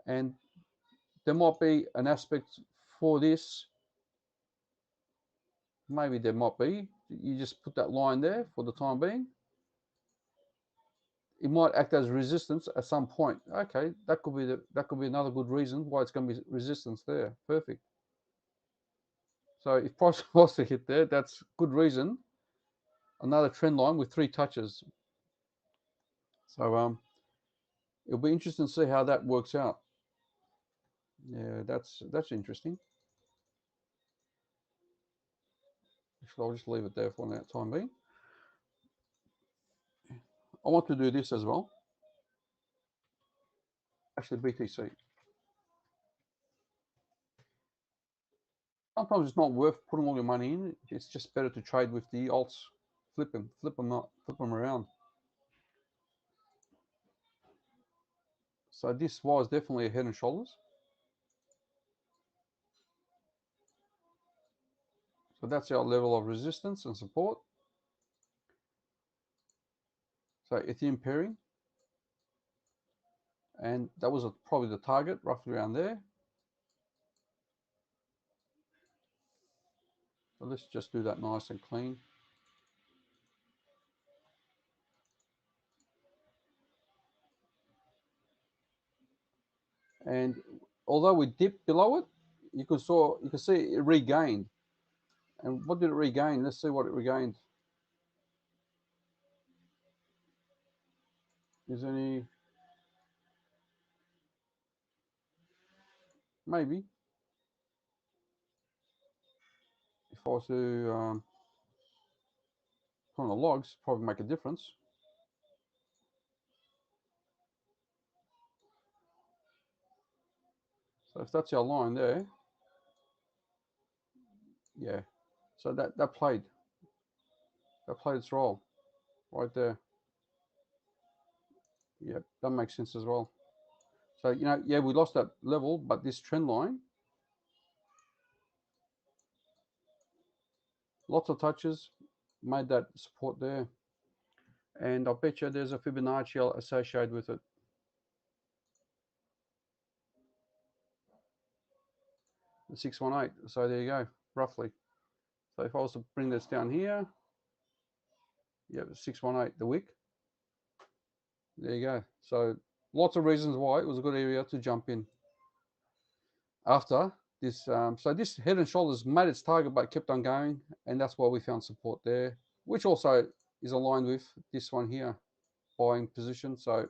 and there might be an aspect for this. Maybe there might be. You just put that line there for the time being. It might act as resistance at some point. Okay, that could be another good reason why it's going to be resistance there. Perfect. So if price was to hit there, that's good reason. Another trend line with 3 touches. So it'll be interesting to see how that works out. Yeah, that's interesting. Actually, I'll just leave it there for that time being. I want to do this as well. Actually, BTC. Sometimes it's not worth putting all your money in. It's just better to trade with the alts. Flip them around. So this was definitely a head and shoulders. So that's our level of resistance and support. So Ethereum pairing, and that was probably the target, roughly around there. So let's just do that nice and clean. And although we dipped below it, you can see it regained. And what did it regain? Let's see what it regained. Is any maybe if I was to put on the logs, probably make a difference. So if that's our line there, yeah. So that played its role right there. Yeah, that makes sense as well. So yeah, we lost that level, but this trend line, lots of touches, made that support there, and I bet you there's a Fibonacci associated with it. The 618. So there you go, roughly. So if I was to bring this down here, yeah, 618, the wick. There you go. So lots of reasons why it was a good area to jump in. After this, so this head and shoulders made its target but kept on going, and that's why we found support there, which also is aligned with this one here, buying position. So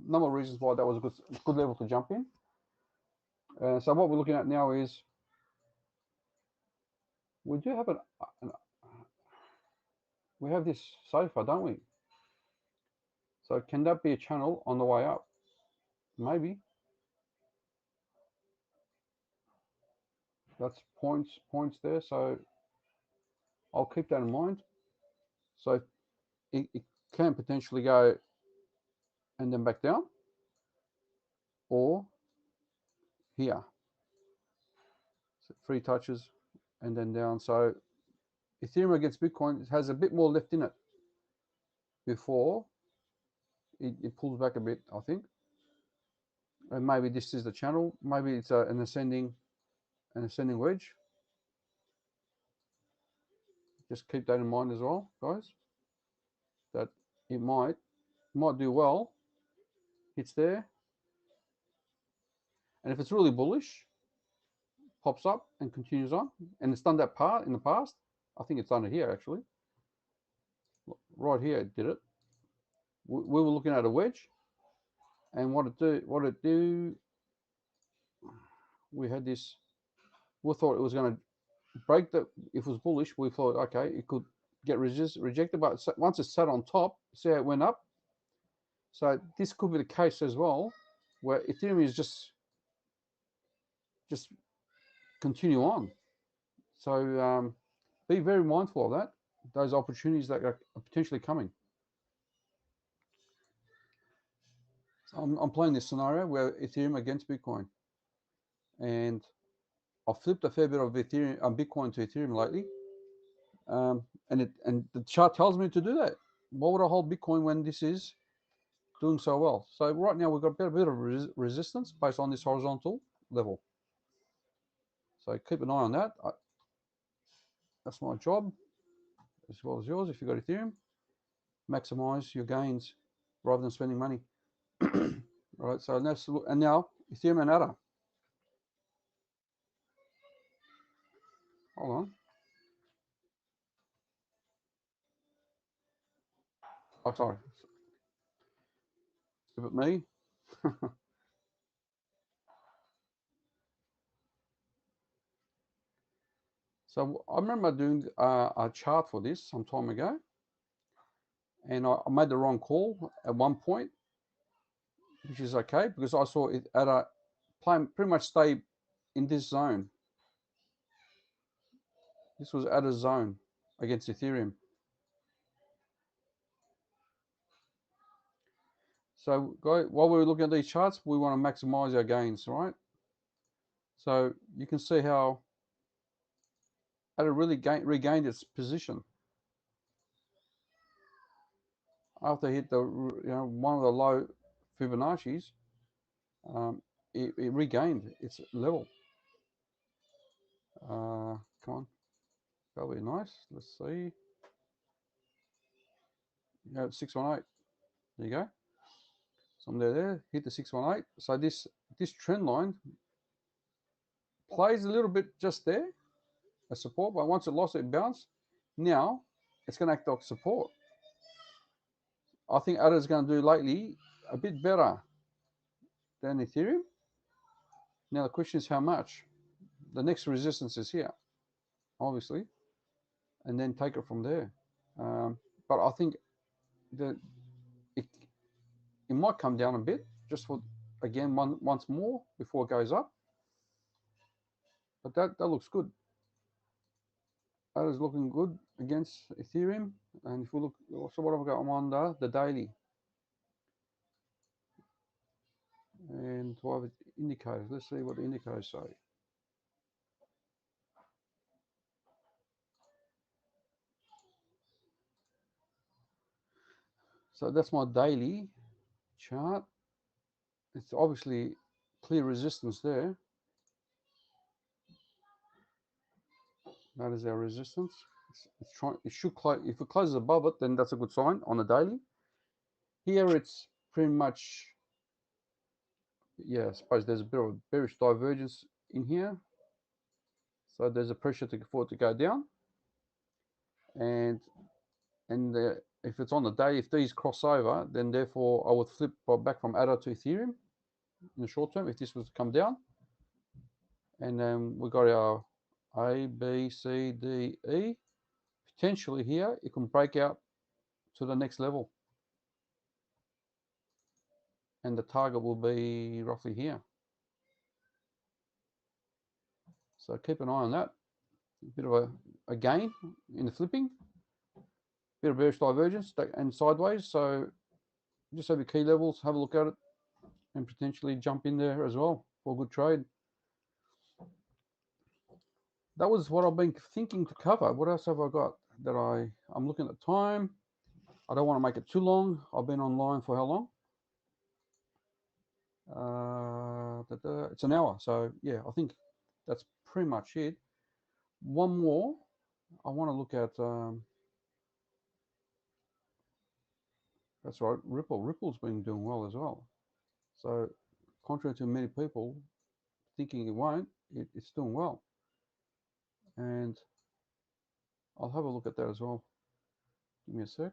number of reasons why that was a good level to jump in. So what we're looking at now is we do have we have this sofa, don't we? So can that be a channel on the way up? Maybe. That's points there. So I'll keep that in mind. So it can potentially go and then back down, or here. So 3 touches and then down. So Ethereum against Bitcoin has a bit more left in it before it pulls back a bit, I think. And maybe this is the channel. Maybe it's an ascending wedge. Just keep that in mind as well, guys. That it might do well. Hits there, and if it's really bullish, pops up and continues on. And it's done that part in the past. I think it's done it here actually. Right here it did it. We were looking at a wedge, and what it do. We had this. We thought it was going to break the. If it was bullish, we thought okay, it could get rejected, but once it's sat on top, see how it went up. So this could be the case as well, where Ethereum is just continue on. So be very mindful of that, those opportunities that are potentially coming. I'm playing this scenario where Ethereum against Bitcoin, and I've flipped a fair bit of Ethereum, Bitcoin to Ethereum lately, and the chart tells me to do that. Why would I hold Bitcoin when this is doing so well? So right now we've got a bit of resistance based on this horizontal level. So keep an eye on that. That's my job, as well as yours. If you've got Ethereum, maximize your gains rather than spending money. All right. So let's look, and now Ethereum and ADA. Hold on. Oh, sorry. Is it me? So I remember doing a chart for this some time ago, and I made the wrong call at one point, which is okay because I saw it at a pretty much stay in this zone. This was at a zone against Ethereum. So while we were looking at these charts, we want to maximize our gains, right? So you can see how ADA really regained its position after it hit the one of the low Fibonacci's. It regained its level. Come on, that'll be nice. Let's see. Yeah, 618. There you go. So there, hit the 618. So this trend line plays a little bit just there, a support, but once it lost it bounced. Now it's going to act like support. I think ADA is going to do lately a bit better than Ethereum. Now the question is how much. The next resistance is here, obviously, and then take it from there. But I think that it might come down a bit, just for again once more before it goes up. But that looks good. That is looking good against Ethereum. And if we look, so what have I got? I'm on the daily. And what have indicators? Let's see what the indicators say. So that's my daily chart. It's obviously clear resistance there. That is our resistance. It's trying. It should close. If it closes above it, then that's a good sign on the daily. Here it's pretty much, yeah. I suppose there's a bit of a bearish divergence in here, so there's a pressure for it to go down. And if it's on the day, if these cross over, then therefore I would flip back from ADA to Ethereum in the short term if this was to come down. And then we got our A, B, C, D, E. Potentially here, it can break out to the next level. And the target will be roughly here. So keep an eye on that. A bit of a gain in the flipping. Bit of bearish divergence and sideways. So just have your key levels, have a look at it, and potentially jump in there as well for a good trade. That was what I've been thinking to cover. What else have I got that I'm looking at time. I don't want to make it too long. I've been online for how long? It's an hour. So yeah, I think that's pretty much it. One more. I want to look at, that's right, Ripple. Ripple's been doing well as well. So contrary to many people thinking it won't, it's doing well. And I'll have a look at that as well. Give me a sec.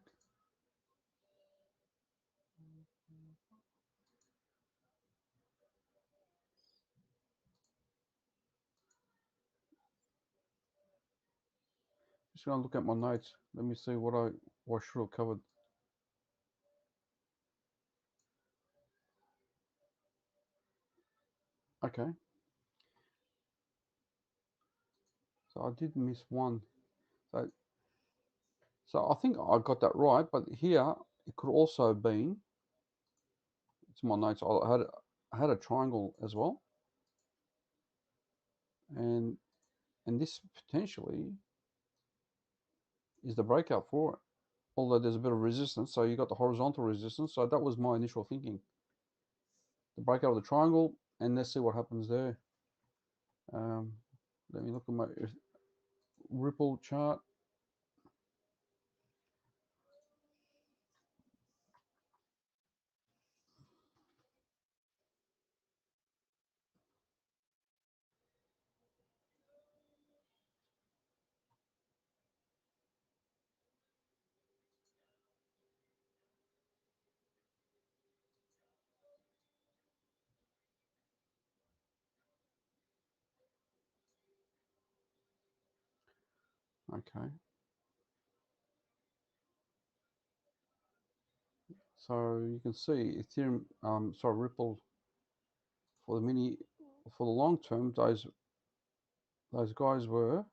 Just going to look at my notes. Let me see what I should have covered. Okay. So I did miss one. So I think I got that right, but here it could also have been, it's my notes, I had a triangle as well. And this potentially is the breakout for it. Although there's a bit of resistance, so you got the horizontal resistance. So that was my initial thinking. The breakout of the triangle, and let's see what happens there. Let me look at my Ripple chart. Okay. So you can see Ethereum, sorry, Ripple for the long term, those guys were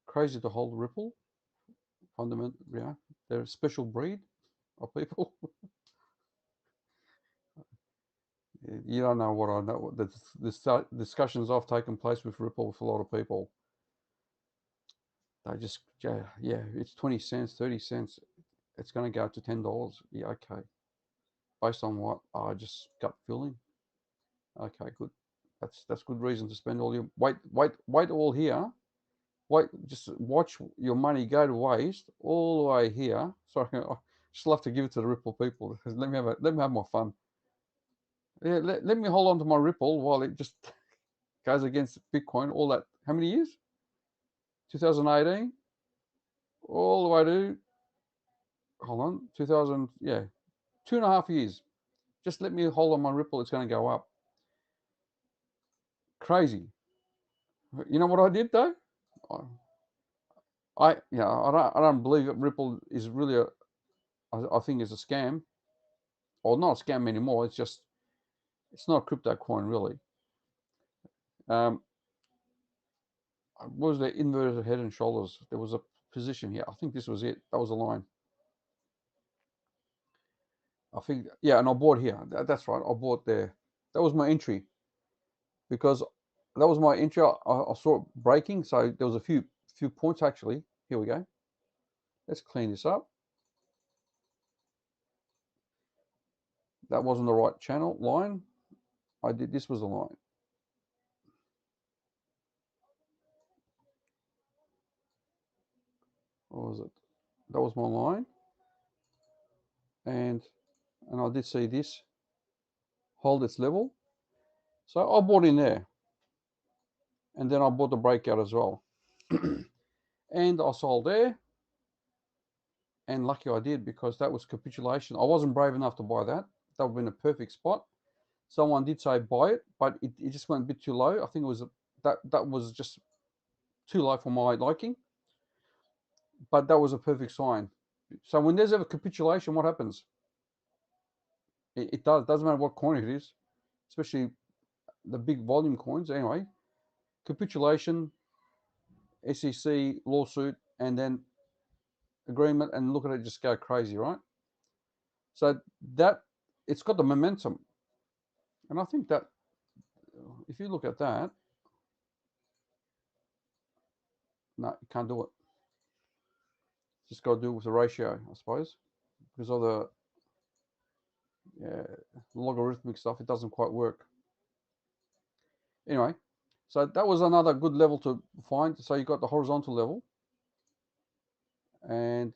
crazy to hold Ripple. Fundamental, yeah, they're a special breed of people. You don't know what I know. The discussions I've taken place with Ripple with a lot of people. They just, yeah, it's 20 cents, 30 cents. It's going to go to $10. Yeah, okay. Based on what? I just gut feeling. Okay, good. That's good reason to spend all your wait all here. Wait, just watch your money go to waste all the way here. Sorry, I just love to give it to the Ripple people. Let me have my fun. Yeah, let me hold on to my Ripple while it just goes against Bitcoin. All that. How many years? 2018, all the way to, hold on, 2000. Yeah, 2.5 years. Just let me hold on my Ripple. It's going to go up. Crazy. You know what I did though? I don't believe that Ripple is really I think it's a scam, or not a scam anymore. It's not a crypto coin really. Um, what was the inverted head and shoulders? There was a position here. I think this was it. That was a line. I think, yeah, and I bought here. That's right. I bought there. That was my entry because that was my entry. I saw it breaking, so there was a few points actually. Here we go. Let's clean this up. That wasn't the right channel line. This was the line. What was it? That was my line, and I did see this hold its level, so I bought in there, and then I bought the breakout as well, and I sold there, and lucky I did because that was capitulation. I wasn't brave enough to buy that. That would have been a perfect spot. Someone did say buy it, but it just went a bit too low. I think it was that was just too low for my liking, but that was a perfect sign. So when there's ever capitulation, what happens? It doesn't matter what coin it is, especially the big volume coins. Anyway, capitulation, SEC lawsuit, and then agreement, and look at it just go crazy, right? So that it's got the momentum, and I think that if you look at that, no, you can't do it. Just got to do it with the ratio, I suppose, because of the logarithmic stuff. It doesn't quite work. Anyway, so that was another good level to find. So you got the horizontal level, and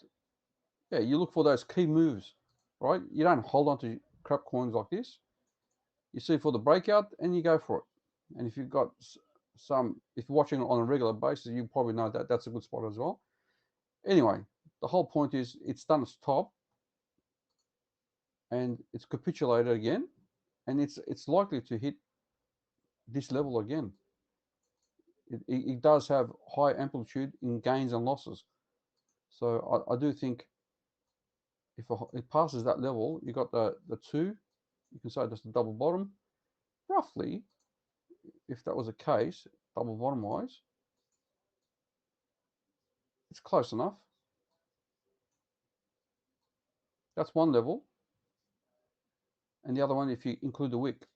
yeah, you look for those key moves, right? You don't hold on to crap coins like this. You see for the breakout, and you go for it. And if you've got if you're watching on a regular basis, you probably know that that's a good spot as well. Anyway, the whole point is it's done its top, and it's capitulated again, and it's likely to hit this level again. It does have high amplitude in gains and losses. So I do think if it passes that level, you got the 2, you can say that's the double bottom. Roughly, if that was the case, double bottom wise, it's close enough. That's one level. And the other one, if you include the wick.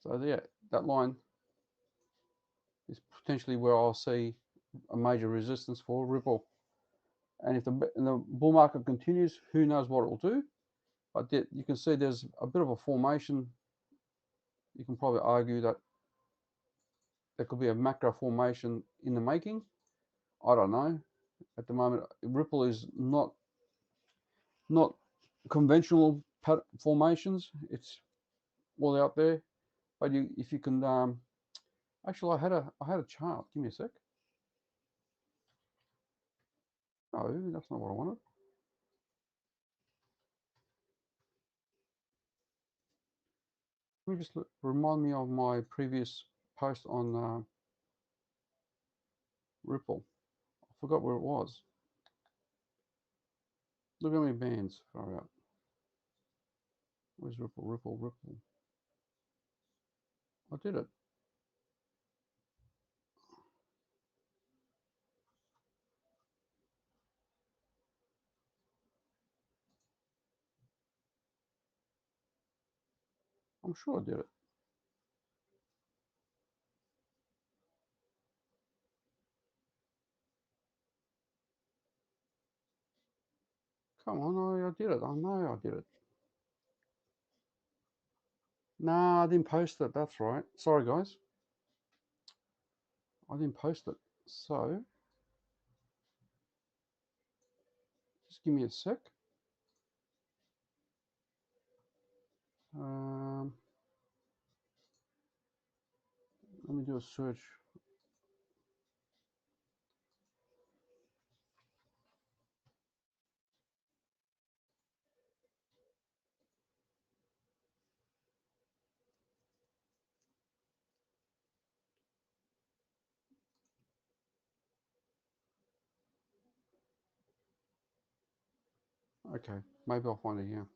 So yeah, that line is potentially where I'll see a major resistance for Ripple. And if the bull market continues, who knows what it will do. But you can see there's a bit of a formation. You can probably argue that there could be a macro formation in the making. I don't know. At the moment, Ripple is not conventional formations. It's all out there. But if you can, actually, I had a chart. Give me a sec. No, that's not what I wanted. Let me just remind me of my previous post on Ripple. I forgot where it was. Look how many bands. Far out. Where's Ripple? Ripple. I did it. I'm sure I did it. Come on, I did it. I know I did it. Nah, I didn't post it. That's right. Sorry, guys. I didn't post it. So, just give me a sec. Let me do a search. Okay, maybe I'll find it here.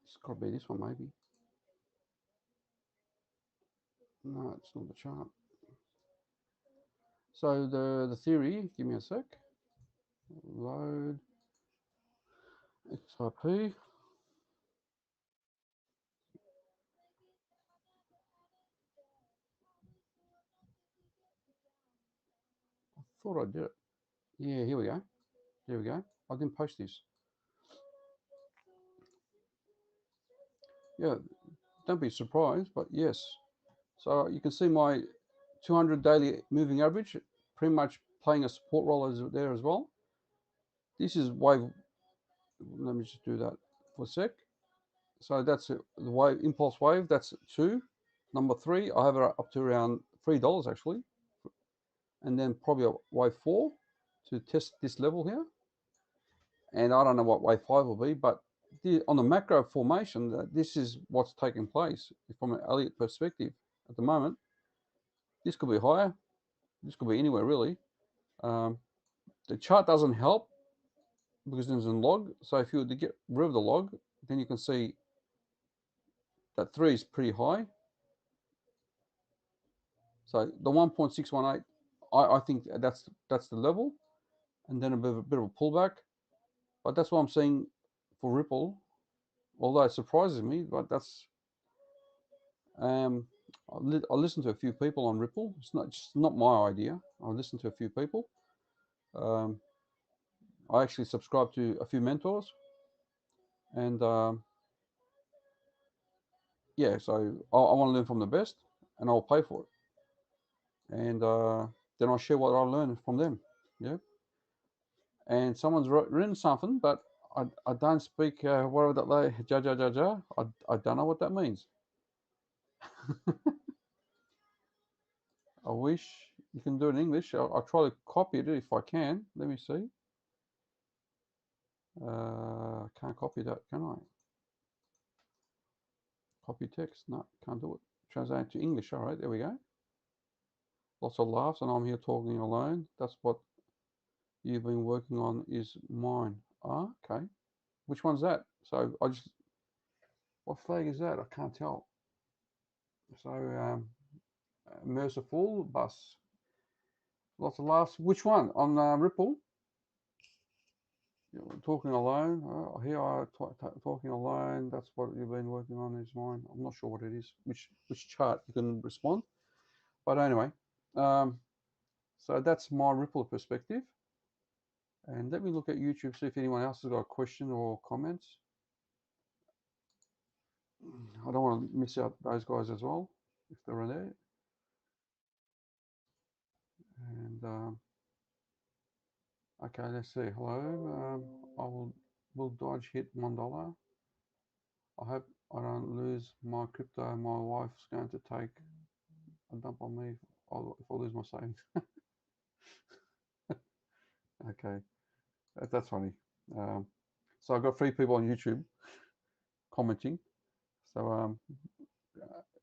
It's got to be this one, maybe. No, it's not the chart. So the theory, give me a sec. Load XRP. I thought I did it. Yeah, here we go. Here we go. I didn't post this. Yeah, don't be surprised, but yes. So you can see my 200 daily moving average pretty much playing a support role there as well. This is wave. Let me just do that for a sec. So that's the wave, impulse wave. That's 2. Number 3, I have it up to around $3 actually, and then probably a wave 4 to test this level here. And I don't know what wave 5 will be, but on the macro formation, this is what's taking place from an Elliott perspective at the moment. This could be higher. This could be anywhere really. The chart doesn't help because there's a log. So if you were to get rid of the log, then you can see that 3 is pretty high. So the 1.618, I think that's the level, and then a bit of a pullback. But that's what I'm seeing for Ripple. Although it surprises me, but that's I listened to a few people on Ripple. It's not my idea. I listened to a few people. I actually subscribe to a few mentors, and yeah, so I want to learn from the best, and I'll pay for it, and then I'll share what I learned from them. Yeah, and someone's written something, but I don't speak whatever that they I don't know what that means. I wish you can do it in English. I'll try to copy it if I can. Let me see. Can't copy that, can I? Copy text. No, can't do it. Translate to English. All right, there we go. Lots of laughs, and I'm here talking alone. That's what you've been working on is mine. Ah, okay. Which one's that? So I just, what flag is that? I can't tell. So merciful bus. Lots of laughs. Which one? On Ripple? Talking alone. Here I talking alone. That's what you've been working on is mine. I'm not sure what it is. Which chart you can respond. But anyway, so that's my Ripple perspective. And let me look at YouTube, see if anyone else has got a question or comments. I don't want to miss out those guys as well, if they're there. And okay, let's see. Hello. Will Dodge hit $1? I hope I don't lose my crypto. My wife's going to take a dump on me if I lose my savings. Okay, that's funny. So I've got 3 people on YouTube commenting. So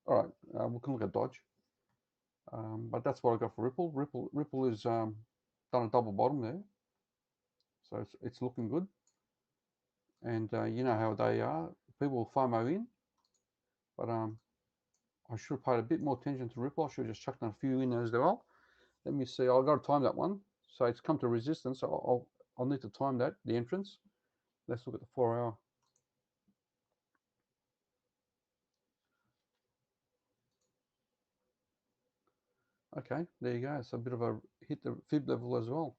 all right, we can look at Dodge. But that's what I got for Ripple. Ripple is done a double bottom there, so it's looking good. And you know how they are. People will FOMO in, but I should have paid a bit more attention to Ripple. I should have just chucked a few in as well. Let me see. I've got to time that one. So it's come to resistance. So I'll need to time that, the entrance. Let's look at the 4-hour. Okay, there you go. It's a bit of a hit the fib level as well.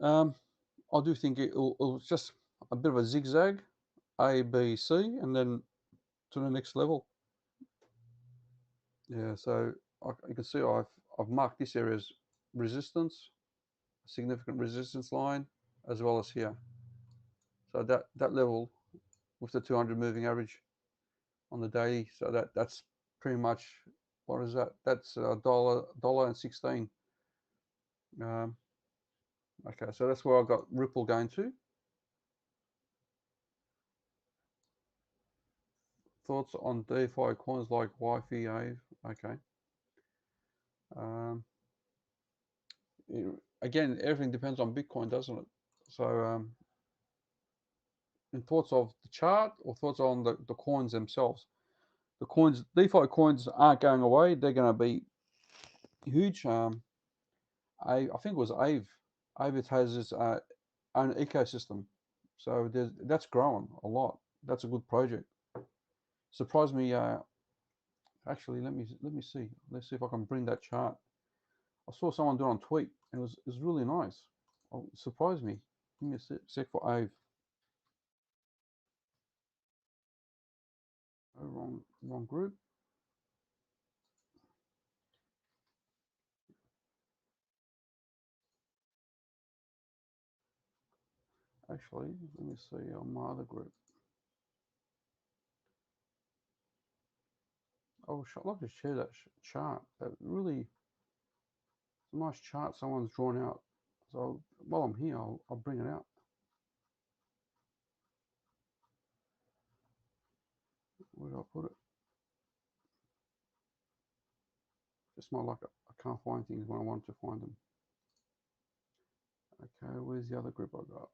I do think it'll just a bit of a zigzag, A, B, C, and then to the next level. Yeah, so you can see I've marked this area as resistance, a significant resistance line, as well as here. So that level with the 200 moving average on the daily, so that's pretty much, what is that? That's $1 and 16. Okay, so that's where I've got Ripple going to. Thoughts on DeFi coins like Wi-Fi, Aave? Okay. Again, everything depends on Bitcoin, doesn't it? So in thoughts of the chart or thoughts on the coins themselves? The coins, DeFi coins aren't going away. They're going to be huge. I think it was Aave. Aave has its own ecosystem, so that's growing a lot. That's a good project. Surprised me. Actually, let me see. Let's see if I can bring that chart. I saw someone do it on tweet, and it was really nice. Oh, it surprised me. Give me a sec for Aave. Oh, wrong group. Actually, let me see on my other group. Oh, I'd love to share that chart. That really nice chart someone's drawn out. So while I'm here, I'll bring it out. Where did I put it? Just my luck. I can't find things when I want to find them. Okay, where's the other group I got?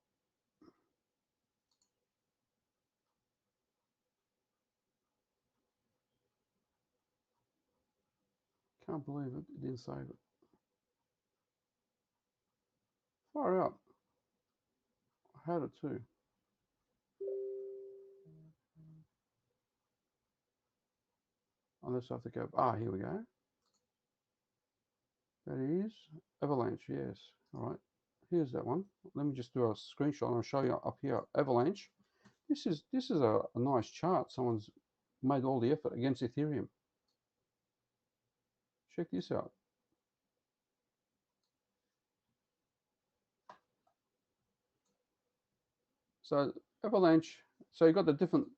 Can't believe it. It didn't save it. Far out. I had it too. Unless I have to go. Ah, here we go. That is Avalanche. Yes. All right. Here's that one. Let me just do a screenshot and I'll show you up here. Avalanche. This is a nice chart. Someone's made all the effort against Ethereum. Check this out. So Avalanche. So you got the different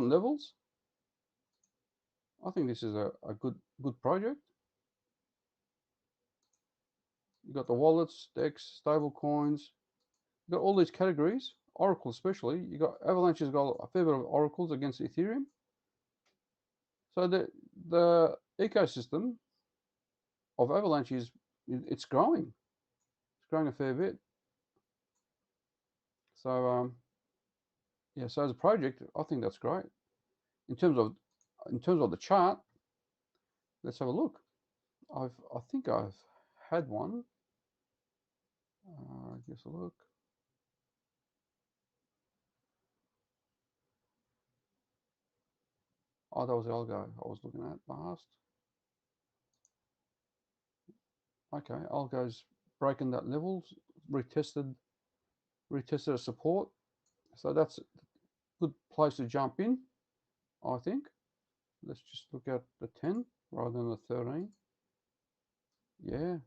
levels. I think this is a good project. You got the wallets, DEX, stable coins. You got all these categories. Oracle especially. You got Avalanche has got a fair bit of oracles against Ethereum. So the ecosystem of Avalanche it's growing. It's growing a fair bit. So yeah, so as a project, I think that's great. In terms of the chart, let's have a look. I think I've had one. Just a look. Oh, that was the algo I was looking at last. Okay, algo's broken that level, retested a support. So that's a good place to jump in, I think. Let's just look at the 10 rather than the 13. Yeah,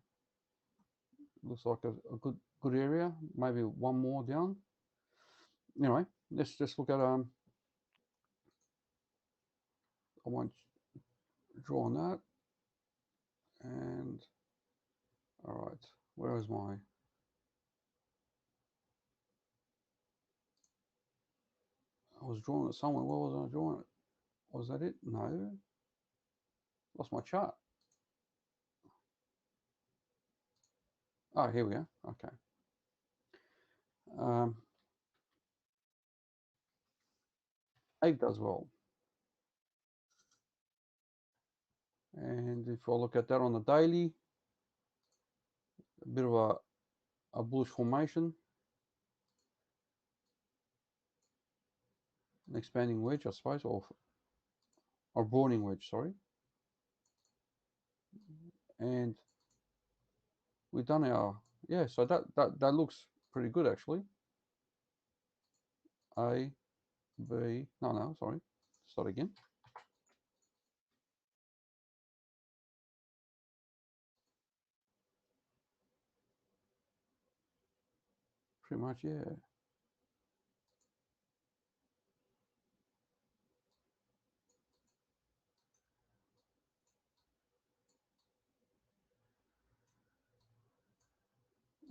looks like a good area. Maybe one more down. Anyway, let's just look at I won't draw on that. And all right, where is my? I was drawing it somewhere. Where was I drawing it? Was that it? No. Lost my chart. Oh, here we go. Okay. Egg does well. And if I look at that on the daily, a bit of a bullish formation, an expanding wedge, I suppose, or broadening wedge, sorry. And we've done our, yeah, so that looks pretty good actually. A, B, no, sorry, start again. Pretty much, yeah.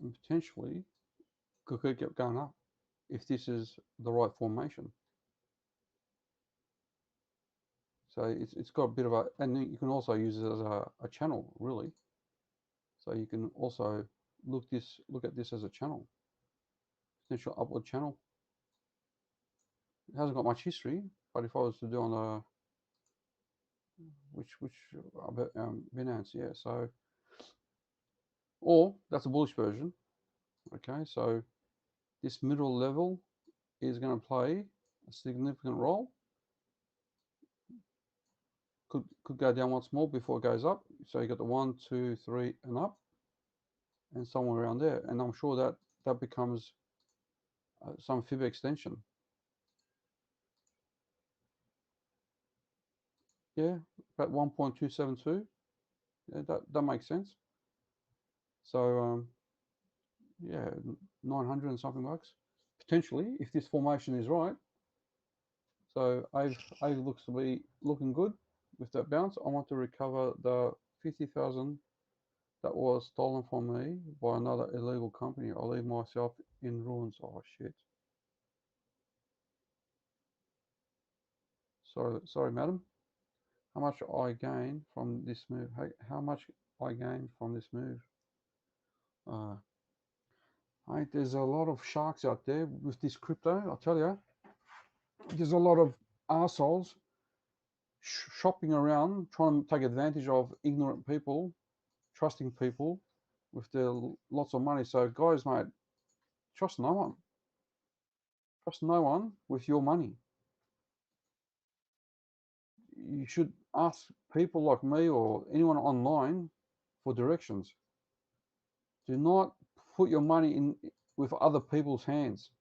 And potentially could keep going up if this is the right formation. So it's got a bit of a, and you can also use it as a channel, really. So you can also look at this as a channel, potential upward channel. It hasn't got much history, but if I was to do on a which Binance, yeah. So, or that's a bullish version. Okay, so this middle level is going to play a significant role. Could go down once more before it goes up. So you got the 1, 2, 3, and up, and somewhere around there. And I'm sure that becomes some fib extension. Yeah, about 1.272. Yeah, that makes sense. So yeah, 900 and something bucks potentially if this formation is right. So Ave looks to be looking good with that bounce. I want to recover the 50,000 that was stolen from me by another illegal company. I'll leave myself in ruins. Oh shit. Sorry, madam. How much I gain from this move? How much I gain from this move? Mate, there's a lot of sharks out there with this crypto. I'll tell you, there's a lot of arseholes shopping around trying to take advantage of ignorant people, trusting people with their lots of money. So guys, mate, trust no one. Trust no one with your money. You should ask people like me or anyone online for directions. Do not put your money in with other people's hands.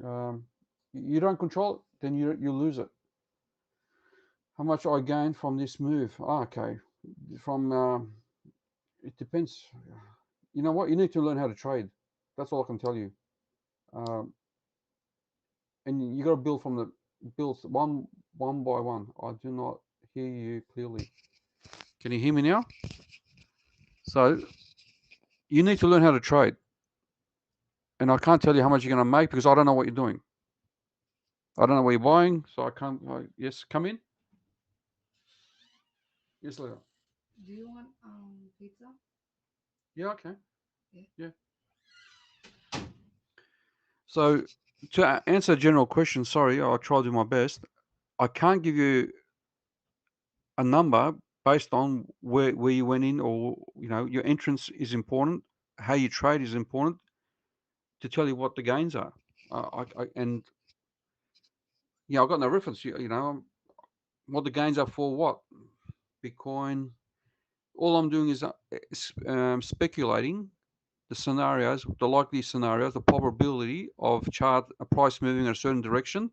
You don't control it, then you lose it. How much I gained from this move? Okay, from it depends. You know what? You need to learn how to trade. That's all I can tell you. And you got to build from the build one by one. I do not hear you clearly. Can you hear me now? So you need to learn how to trade. And I can't tell you how much you're going to make because I don't know what you're doing. I don't know what you're buying, so I can't. Yes, come in. Yes, Leah. Do you want pizza? Yeah, okay. Yeah. Yeah. So to answer a general question, sorry, I'll try to do my best. I can't give you a number based on where you went in, or your entrance is important, how you trade is important to tell you what the gains are. And I've got no reference. What the gains are for what Bitcoin. All I'm doing is speculating the scenarios, the likely scenarios, the probability of chart a price moving in a certain direction.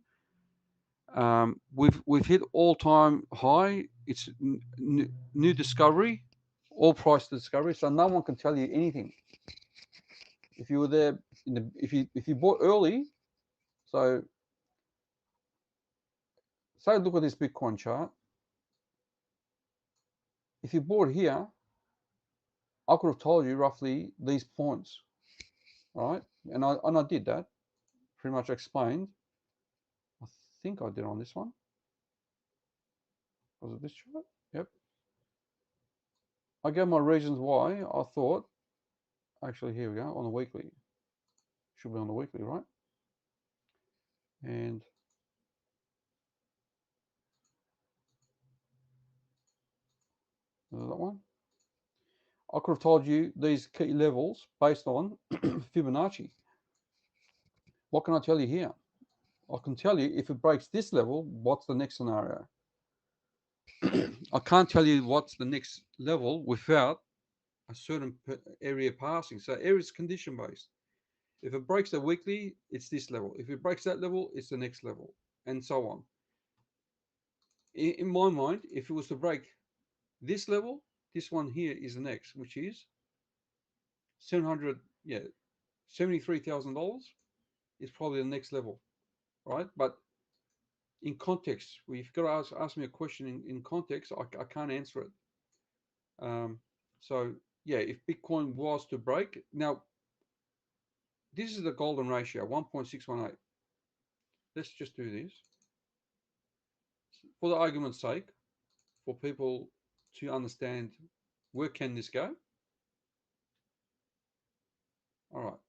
We've hit all time high. It's new discovery, all price discovery. So no one can tell you anything. If you were there if you bought early, so say look at this Bitcoin chart. If you bought here, I could have told you roughly these points, right? And I did that. Pretty much explained. I think I did on this one. Was it this chart? Yep. I gave my reasons why I thought. Actually, here we go on the weekly. Should be on the weekly, right? And that one. I could have told you these key levels based on Fibonacci. What can I tell you here? I can tell you if it breaks this level, what's the next scenario? I can't tell you what's the next level without a certain area passing. So area is condition based. If it breaks the weekly, it's this level. If it breaks that level, it's the next level, and so on. In my mind, if it was to break this level, this one here is the next, which is 700, yeah, $73,000 is probably the next level, right? But in context, you've got to ask me a question in context. I can't answer it. So yeah, if Bitcoin was to break, now this is the golden ratio, 1.618. Let's just do this for the argument's sake, for people to understand where can this go. All right,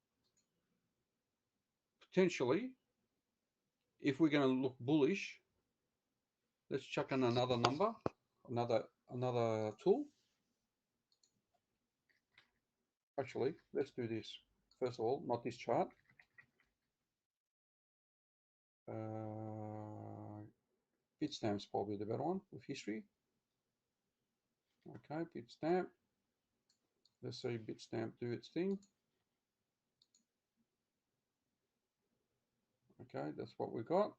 potentially, if we're going to look bullish, let's chuck in another number, another tool. Actually, let's do this. First of all, not this chart. Bitstamp's probably the better one with history. Okay, Bitstamp. Let's see Bitstamp do its thing. Okay, that's what we got.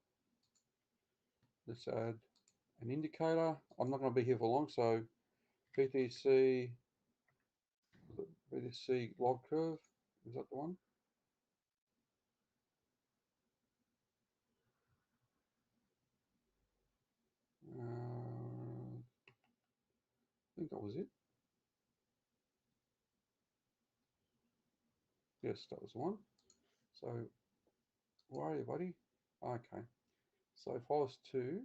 Let's add an indicator. I'm not going to be here for long, so BTC log curve, is that the one? I think that was it. Yes, that was the one. So where are you, buddy? Okay. So if I was to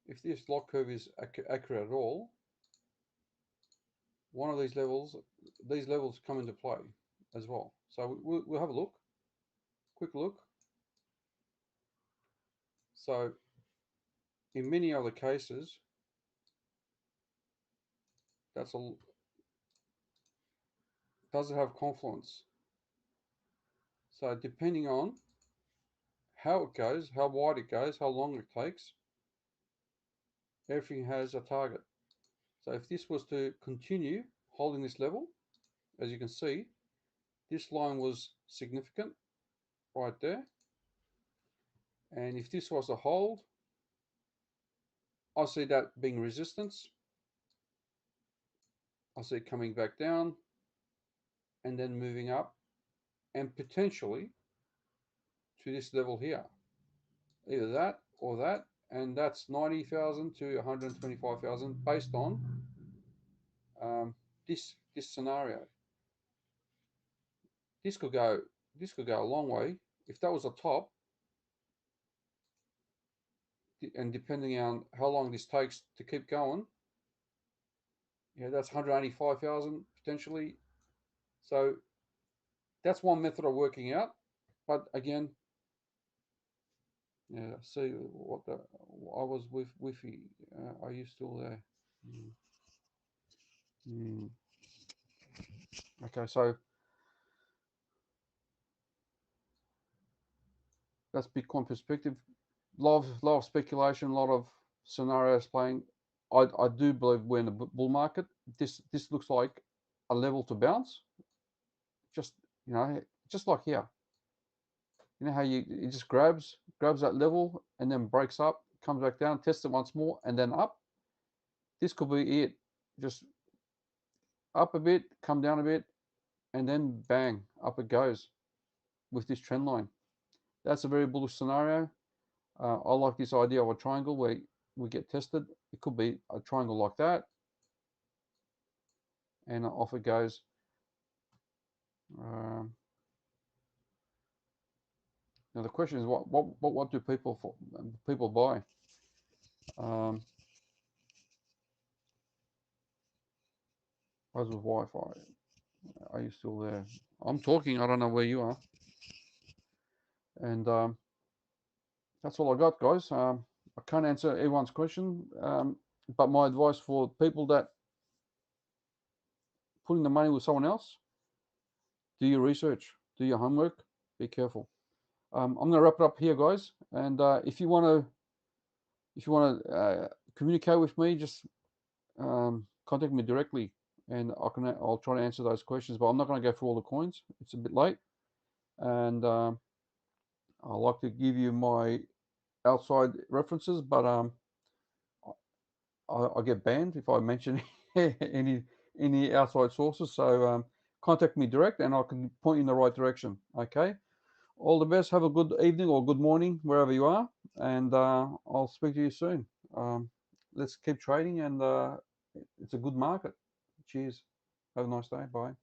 if this log curve is accurate at all, one of these levels come into play as well. So we'll have a look, quick look. So in many other cases, that's a does it have confluence? So depending on how it goes, how wide it goes, how long it takes, everything has a target. So if this was to continue holding this level, as you can see, this line was significant right there. And if this was a hold, I see that being resistance. I see it coming back down and then moving up and potentially to this level here. Either that or that, and that's 90,000 to 125,000 based on this scenario. This could go this could go a long way. If that was a top, and depending on how long this takes to keep going, yeah, that's 185,000 potentially. So that's one method of working out. But again, yeah, see what the I was with Wi-Fi. Are you still there? Mm. Mm. Okay, so that's Bitcoin perspective. Lot of speculation, a lot of scenarios playing. I do believe we're in a bull market. This looks like a level to bounce. Just you know, just like here. You know how it just grabs that level and then breaks up, comes back down, tests it once more, and then up. This could be it. Just up a bit, come down a bit, and then bang, up it goes with this trend line. That's a very bullish scenario. I like this idea of a triangle where we get tested. It could be a triangle like that, and off it goes. Um, Now the question is, what do people buy? Um, how's with Wi-Fi? Are you still there? I'm talking. I don't know where you are. And that's all I got, guys. I can't answer everyone's question, but my advice for people that putting the money with someone else: do your research, do your homework, be careful. I'm going to wrap it up here, guys. And if you want to communicate with me, just contact me directly, and I'll try to answer those questions. But I'm not going to go through all the coins. It's a bit late, and I like to give you my outside references, but I get banned if I mention any outside sources. So contact me direct, and I can point you in the right direction. Okay. All the best. Have a good evening or good morning wherever you are, and I'll speak to you soon. Let's keep trading, and it's a good market. Cheers. Have a nice day. Bye.